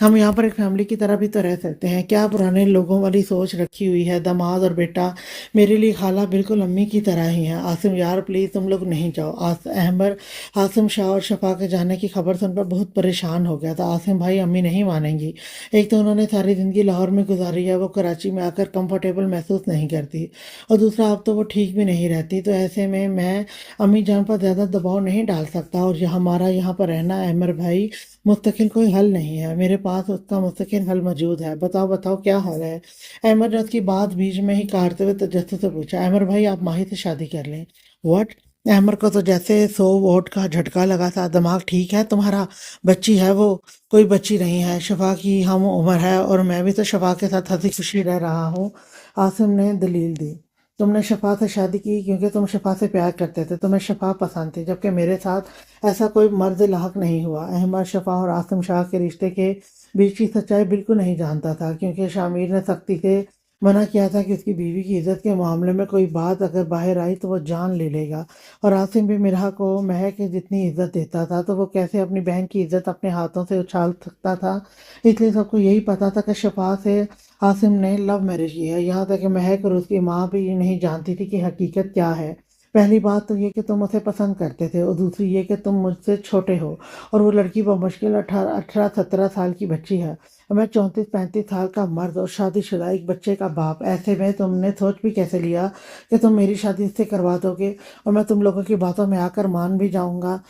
हम यहाँ पर एक फैमिली की तरह भी तो रह सकते हैं। क्या पुराने लोगों वाली सोच रखी हुई है? दामाद और बेटा मेरे लिए खाला बिल्कुल अम्मी की तरह ही है। आसिम यार, प्लीज़ तुम लोग नहीं जाओ। अहमर आसिम शाह और शफा के जाने की खबर सुनकर बहुत परेशान हो गया था। आसिम भाई, अम्मी नहीं मानेंगी। एक तो उन्होंने सारी ज़िंदगी लाहौर में गुजारी है, वो कराची में आकर कंफर्टेबल महसूस नहीं करती, और दूसरा अब तो वो ठीक भी नहीं रहती। तो ऐसे में मैं अम्मी जान पर ज़्यादा दबाव नहीं डाल सकता, और यह हमारा यहाँ पर रहना अहमर भाई मुस्तकिल कोई हल नहीं है। मेरे पास उसका मुस्तकिल हल मौजूद है। बताओ बताओ, क्या हाल है? अहमद ने उसकी बात बीच में ही काटते हुए तजस्सुस से पूछा। अहमर भाई, आप माही से शादी कर लें। व्हाट? अहमर को तो जैसे 100 वोट का झटका लगा था। दिमाग ठीक है तुम्हारा? बच्ची है वो, कोई बच्ची नहीं है। शफा की हम उम्र है, और मैं भी तो शफा के साथ हंसी खुशी रह रहा हूँ। आसिम ने दलील दी। तुमने शफा से शादी की क्योंकि तुम शफा से प्यार करते थे, तुम्हें शफा पसंद थी, जबकि मेरे साथ ऐसा कोई मर्द लाहक नहीं हुआ। अहमद शफा और आसिम शाह के रिश्ते के बीच की सच्चाई बिल्कुल नहीं जानता था, क्योंकि शामिर ने सख्ती से मना किया था कि उसकी बीवी की इज्जत के मामले में कोई बात अगर बाहर आई तो वो जान ले लेगा। और आसिम भी मिराह को महक जितनी इज्जत देता था, तो वो कैसे अपनी बहन की इज्जत अपने हाथों से उछाल सकता था? इसलिए सबको यही पता था कि शफा से आसिम ने लव मैरिज की है। यहाँ तक कि महक और उसकी माँ भी नहीं जानती थी कि हकीकत क्या है। पहली बात तो ये कि तुम उसे पसंद करते थे, और दूसरी ये कि तुम मुझसे छोटे हो, और वो लड़की बमुश्किल 18-17 साल की बच्ची है, और मैं 34-35 साल का मर्द और शादीशुदा एक बच्चे का बाप। ऐसे में तुमने सोच भी कैसे लिया कि तुम मेरी शादी इससे करवा दोगे, और मैं तुम लोगों की बातों में आकर मान भी जाऊंगा?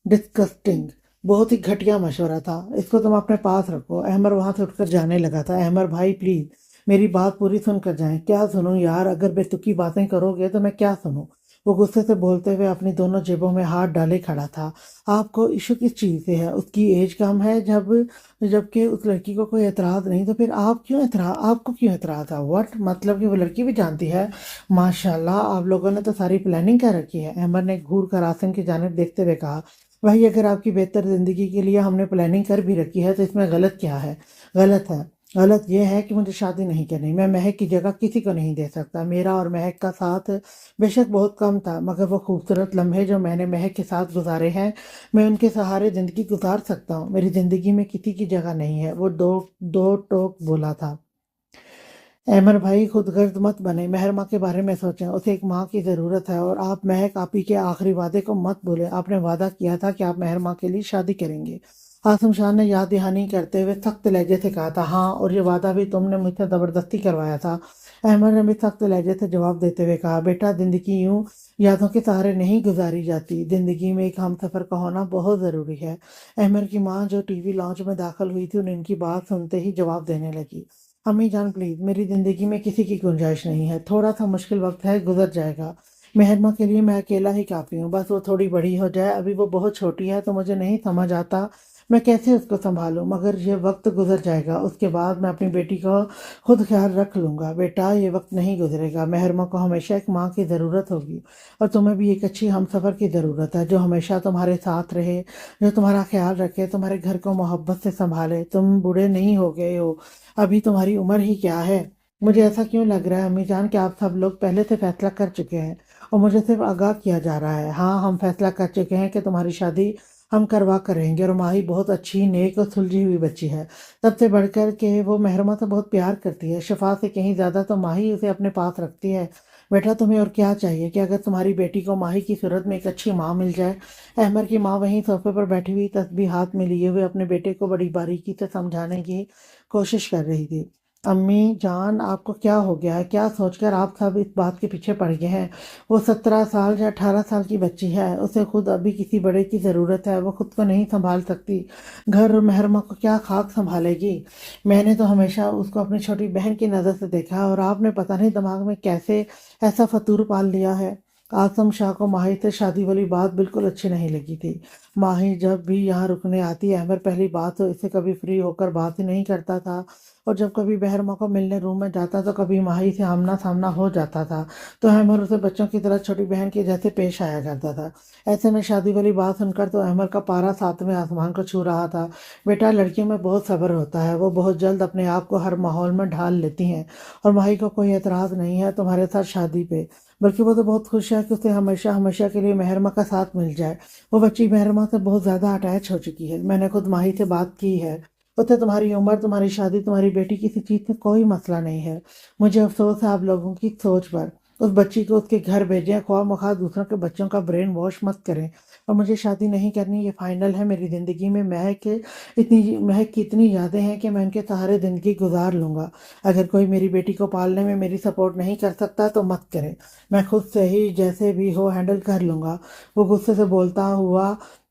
डिस्कस्टिंग। बहुत ही घटिया मशवरा था, इसको तुम अपने पास रखो। अहमर वहां से उठकर जाने लगा था। अहमर भाई, प्लीज मेरी बात पूरी सुनकर जाएं। क्या सुनूं यार? अगर बेतुकी बातें करोगे तो मैं क्या सुनूं? वो गुस्से से बोलते हुए अपनी दोनों जेबों में हाथ डाले खड़ा था। आपको इशू किस चीज़ से है? उसकी एज कम है, जबकि उस लड़की को कोई एतराज़ नहीं, तो फिर आपको क्यों एतराज़ है? व्हाट मतलब कि वो लड़की भी जानती है? माशाल्लाह, आप लोगों ने तो सारी प्लानिंग कर रखी है। अहमद ने घूर कर आसिम की जानिब देखते हुए कहा। भाई, अगर आपकी बेहतर ज़िंदगी के लिए हमने प्लानिंग कर भी रखी है, तो इसमें गलत क्या है? गलत है, गलत यह है कि मुझे शादी नहीं करनी। मैं महक की जगह किसी को नहीं दे सकता। मेरा और महक का साथ बेशक बहुत कम था, मगर वो खूबसूरत लम्हे जो मैंने महक के साथ गुजारे हैं, मैं उनके सहारे ज़िंदगी गुजार सकता हूँ। मेरी ज़िंदगी में किसी की जगह नहीं है। वो दो दो टोक बोला था। अहमद भाई, खुदगर्ज मत बने। महर माँ के बारे में सोचें, उसे एक माँ की ज़रूरत है। और आप महक आपी के आखिरी वादे को मत भूलें। आपने वादा किया था कि आप महर माँ के लिए शादी करेंगे। आसम शाह ने याद दहानी करते हुए सख्त लहजे से कहा था। हाँ, और ये वादा भी तुमने मुझसे ज़बरदस्ती करवाया था। अहमद ने भी सख्त लहजे से जवाब देते हुए कहा। बेटा, ज़िंदगी यूं यादों के सहारे नहीं गुजारी जाती। ज़िंदगी में एक हम सफ़र का होना बहुत ज़रूरी है। अहमद की माँ, जो टीवी लॉन्च में दाखिल हुई थी, उन्हें इनकी बात सुनते ही जवाब देने लगी। अम्मी जान, प्लीज़, मेरी ज़िंदगी में किसी की गुंजाइश नहीं है। थोड़ा सा मुश्किल वक्त है, गुजर जाएगा। महरमा के लिए मैं अकेला ही काफ़ी हूँ, बस वो थोड़ी बड़ी हो जाए, अभी वो बहुत छोटी है तो मुझे नहीं समझ आता मैं कैसे उसको संभालूं, मगर ये वक्त गुजर जाएगा, उसके बाद मैं अपनी बेटी को खुद ख्याल रख लूँगा। बेटा, ये वक्त नहीं गुजरेगा, महरमा को हमेशा एक माँ की ज़रूरत होगी और तुम्हें भी एक अच्छी हमसफ़र की ज़रूरत है जो हमेशा तुम्हारे साथ रहे, जो तुम्हारा ख्याल रखे, तुम्हारे घर को मोहब्बत से संभाले। तुम बूढ़े नहीं हो गए हो, अभी तुम्हारी उम्र ही क्या है। मुझे ऐसा क्यों लग रहा है अम्मी जान कि आप सब लोग पहले से फैसला कर चुके हैं और मुझे सिर्फ आगाह किया जा रहा है। हाँ, हम फैसला कर चुके हैं कि तुम्हारी शादी हम करवा कर रहेंगे और माही बहुत अच्छी, नेक और सुलझी हुई बच्ची है। सबसे बढ़कर के वो महरमा से बहुत प्यार करती है, शफा से कहीं ज़्यादा तो माही उसे अपने पास रखती है। बेटा, तुम्हें और क्या चाहिए कि अगर तुम्हारी बेटी को माही की सूरत में एक अच्छी माँ मिल जाए। अहमर की माँ वहीं सोफे पर बैठी हुई तस्बीह हाथ में लिए हुए अपने बेटे को बड़ी बारीकी से समझाने की कोशिश कर रही थी। अम्मी जान, आपको क्या हो गया है? क्या सोचकर आप सब इस बात के पीछे पड़ गए हैं? वो 17 साल या 18 साल की बच्ची है, उसे खुद अभी किसी बड़े की ज़रूरत है, वो खुद को नहीं संभाल सकती, घर और महरमा को क्या खाक संभालेगी। मैंने तो हमेशा उसको अपनी छोटी बहन की नज़र से देखा और आपने पता नहीं दिमाग में कैसे ऐसा फतूर पाल लिया है। आसम शाह को माही से शादी वाली बात बिल्कुल अच्छी नहीं लगी थी। माही जब भी यहाँ रुकने आती, अहमर पहली बात तो इससे कभी फ्री होकर बात ही नहीं करता था और जब कभी बहरमा को मिलने रूम में जाता तो कभी माही से आमना सामना हो जाता था तो अहमर उसे बच्चों की तरह छोटी बहन के जैसे पेश आया करता था। ऐसे में शादी वाली बात सुनकर तो अहमर का पारा 7वें आसमान को छू रहा था। बेटा, लड़कियों में बहुत सब्र होता है, वो बहुत जल्द अपने आप को हर माहौल में ढाल लेती हैं और माही को कोई एतराज़ नहीं है तुम्हारे साथ शादी पे, बल्कि वो तो बहुत खुश है कि उसे हमेशा हमेशा के लिए महरमा का साथ मिल जाए। वो बच्ची महरमा से बहुत ज़्यादा अटैच हो चुकी है, मैंने खुद माही से बात की है। उसे तुम्हारी उम्र, तुम्हारी शादी, तुम्हारी बेटी किसी चीज़ से कोई मसला नहीं है। मुझे अफसोस है आप लोगों की सोच पर। उस बच्ची को उसके घर भेजें, ख्वाह मख्वाह दूसरों के बच्चों का ब्रेन वॉश मत करें। और मुझे शादी नहीं करनी, ये फाइनल है। मेरी ज़िंदगी में महक की इतनी यादें हैं कि मैं उनके सहारे ज़िंदगी गुजार लूँगा। अगर कोई मेरी बेटी को पालने में मेरी सपोर्ट नहीं कर सकता तो मत करे, मैं खुद से ही जैसे भी हो हैंडल कर लूँगा। वो गुस्से से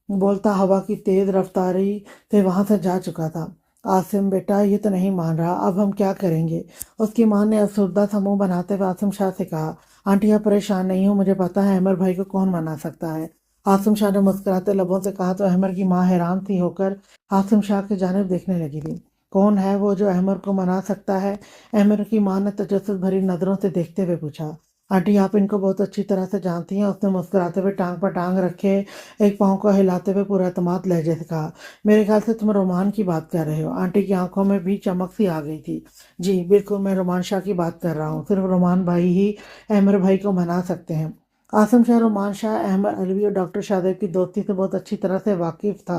बोलता हवा की तेज़ रफ्तारी से वहाँ से जा चुका था। आसिम बेटा, ये तो नहीं मान रहा, अब हम क्या करेंगे? उसकी माँ ने अफसरदा सा मुंह बनाते हुए आसिम शाह से कहा। आंटी, आप परेशान नहीं हो, मुझे पता है अहमर भाई को कौन मना सकता है। आसिम शाह ने मुस्कुराते लबों से कहा तो अहमर की माँ हैरान सी होकर आसिम शाह की जानिब देखने लगी थी। कौन है वो जो अहमर को मना सकता है? अहमर की माँ ने तजस्सुस भरी नज़रों से देखते हुए पूछा। आंटी, आप इनको बहुत अच्छी तरह से जानती हैं, उसने मुस्कुराते हुए टांग पर टांग रखे एक पाँव को हिलाते हुए पूरा एतमाद लहजे से कहा। मेरे ख्याल से तुम रोमान की बात कर रहे हो। आंटी की आंखों में भी चमक सी आ गई थी। जी बिल्कुल, मैं रोमान शाह की बात कर रहा हूँ, सिर्फ रोमान भाई ही अहमर भाई को मना सकते हैं। आसम शाह रोमान शाह, अहमद अलवी और डॉक्टर शाहदेव की दोस्ती से बहुत अच्छी तरह से वाकिफ था।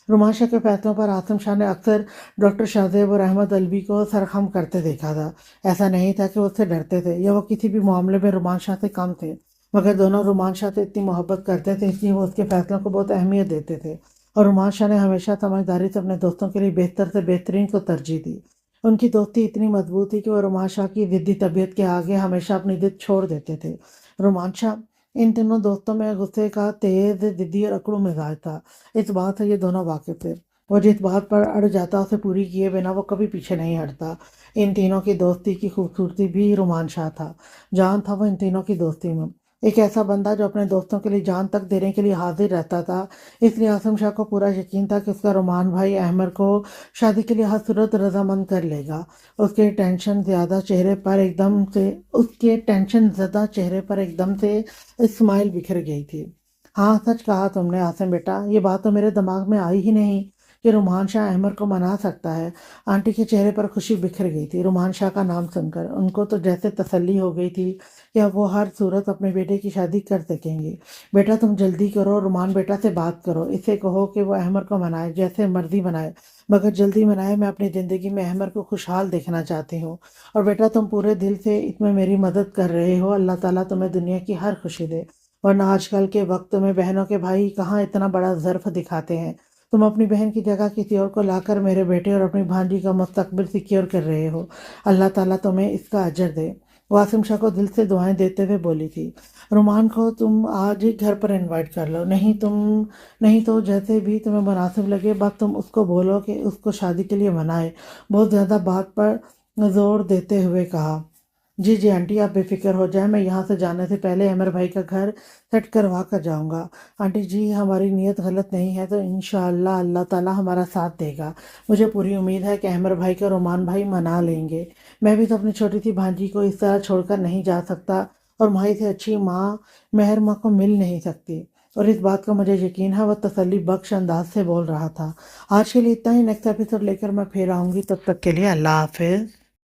रोमान शाह के फैसलों पर आसम शाह ने अक्सर डॉक्टर शाहदेव और अहमद अलवी को सरखम करते देखा था। ऐसा नहीं था कि वो उससे डरते थे या वो किसी भी मामले में रोमान शाह से कम थे, मगर दोनों रोमान शाह से इतनी मोहब्बत करते थे, इसलिए वो उसके फैसलों को बहुत अहमियत देते थे। और रोमान शाह ने हमेशा समझदारी से अपने दोस्तों के लिए बेहतर से बेहतरीन को तरजीह दी। उनकी दोस्ती इतनी मजबूत थी कि वो रोमान शाह की ज़िद्दी तबीयत के आगे हमेशा अपनी ज़िद छोड़ देते थे। रोमान शाह, इन तीनों दोस्तों में गुस्से का तेज, ज़िद्दी और अकड़ू मिजाज था। इस बात से ये दोनों वाकिफ थे। वो जिस बात पर अड़ जाता उसे पूरी किए बिना वो कभी पीछे नहीं हटता। इन तीनों की दोस्ती की खूबसूरती भी रोमान शाह था। जान था वो इन तीनों की दोस्ती में। एक ऐसा बंदा जो अपने दोस्तों के लिए जान तक देने के लिए हाजिर रहता था। इसलिए आसम शाह को पूरा यकीन था कि उसका रोमान भाई अहमर को शादी के लिए हर सूरत रजामंद कर लेगा। उसके टेंशन ज़्यादा चेहरे पर एकदम से स्माइल बिखर गई थी। हाँ, सच कहा तुमने आसिम बेटा, ये बात तो मेरे दिमाग में आई ही नहीं कि रुमान शाह अहमर को मना सकता है। आंटी के चेहरे पर खुशी बिखर गई थी। रुमान शाह का नाम सुनकर उनको तो जैसे तसल्ली हो गई थी कि अब वो हर सूरत अपने बेटे की शादी कर सकेंगे। बेटा, तुम जल्दी करो, रुमान बेटा से बात करो, इसे कहो कि वो अहमर को मनाए, जैसे मर्जी मनाए, मगर जल्दी मनाए। मैं अपनी ज़िंदगी में अहमर को खुशहाल देखना चाहती हूँ। और बेटा, तुम पूरे दिल से इसमें मेरी मदद कर रहे हो, अल्लाह ताला तुम्हें दुनिया की हर खुशी दे। वरना आजकल के वक्त में बहनों के भाई कहाँ इतना बड़ा ज़र्फ दिखाते हैं। तुम अपनी बहन की जगह किसी और को लाकर मेरे बेटे और अपनी भांजी का मुस्तकबिल सिक्योर कर रहे हो। अल्लाह ताला तुम्हें इसका अजर दे। वासिम शाह को दिल से दुआएं देते हुए बोली थी। रुमान को तुम आज ही घर पर इनवाइट कर लो, नहीं तो जैसे भी तुम्हें मुनासिब लगे, बस तुम उसको बोलो कि उसको शादी के लिए मनाए। बहुत ज़्यादा बात पर जोर देते हुए कहा। جی جی آنٹی آپ بے فکر ہو جائیں، میں یہاں سے جانے سے پہلے عمر بھائی کا گھر سیٹ کروا کر جاؤں گا۔ آنٹی جی ہماری نیت غلط نہیں ہے تو انشاءاللہ اللہ تعالیٰ ہمارا ساتھ دے گا۔ مجھے پوری امید ہے کہ عمر بھائی کا رومان بھائی منا لیں گے۔ میں بھی تو اپنی چھوٹی سی بھانجی کو اس طرح چھوڑ کر نہیں جا سکتا، اور مائی سے اچھی ماں مہر ماں کو مل نہیں سکتی، اور اس بات کا مجھے یقین ہے۔ وہ تسلی بخش انداز سے بول رہا تھا۔ آج کے لیے اتنا ہی، نیکسٹ ایپیسوڈ لے کر میں پھر آؤں گی، تب تک کے لیے اللہ حافظ۔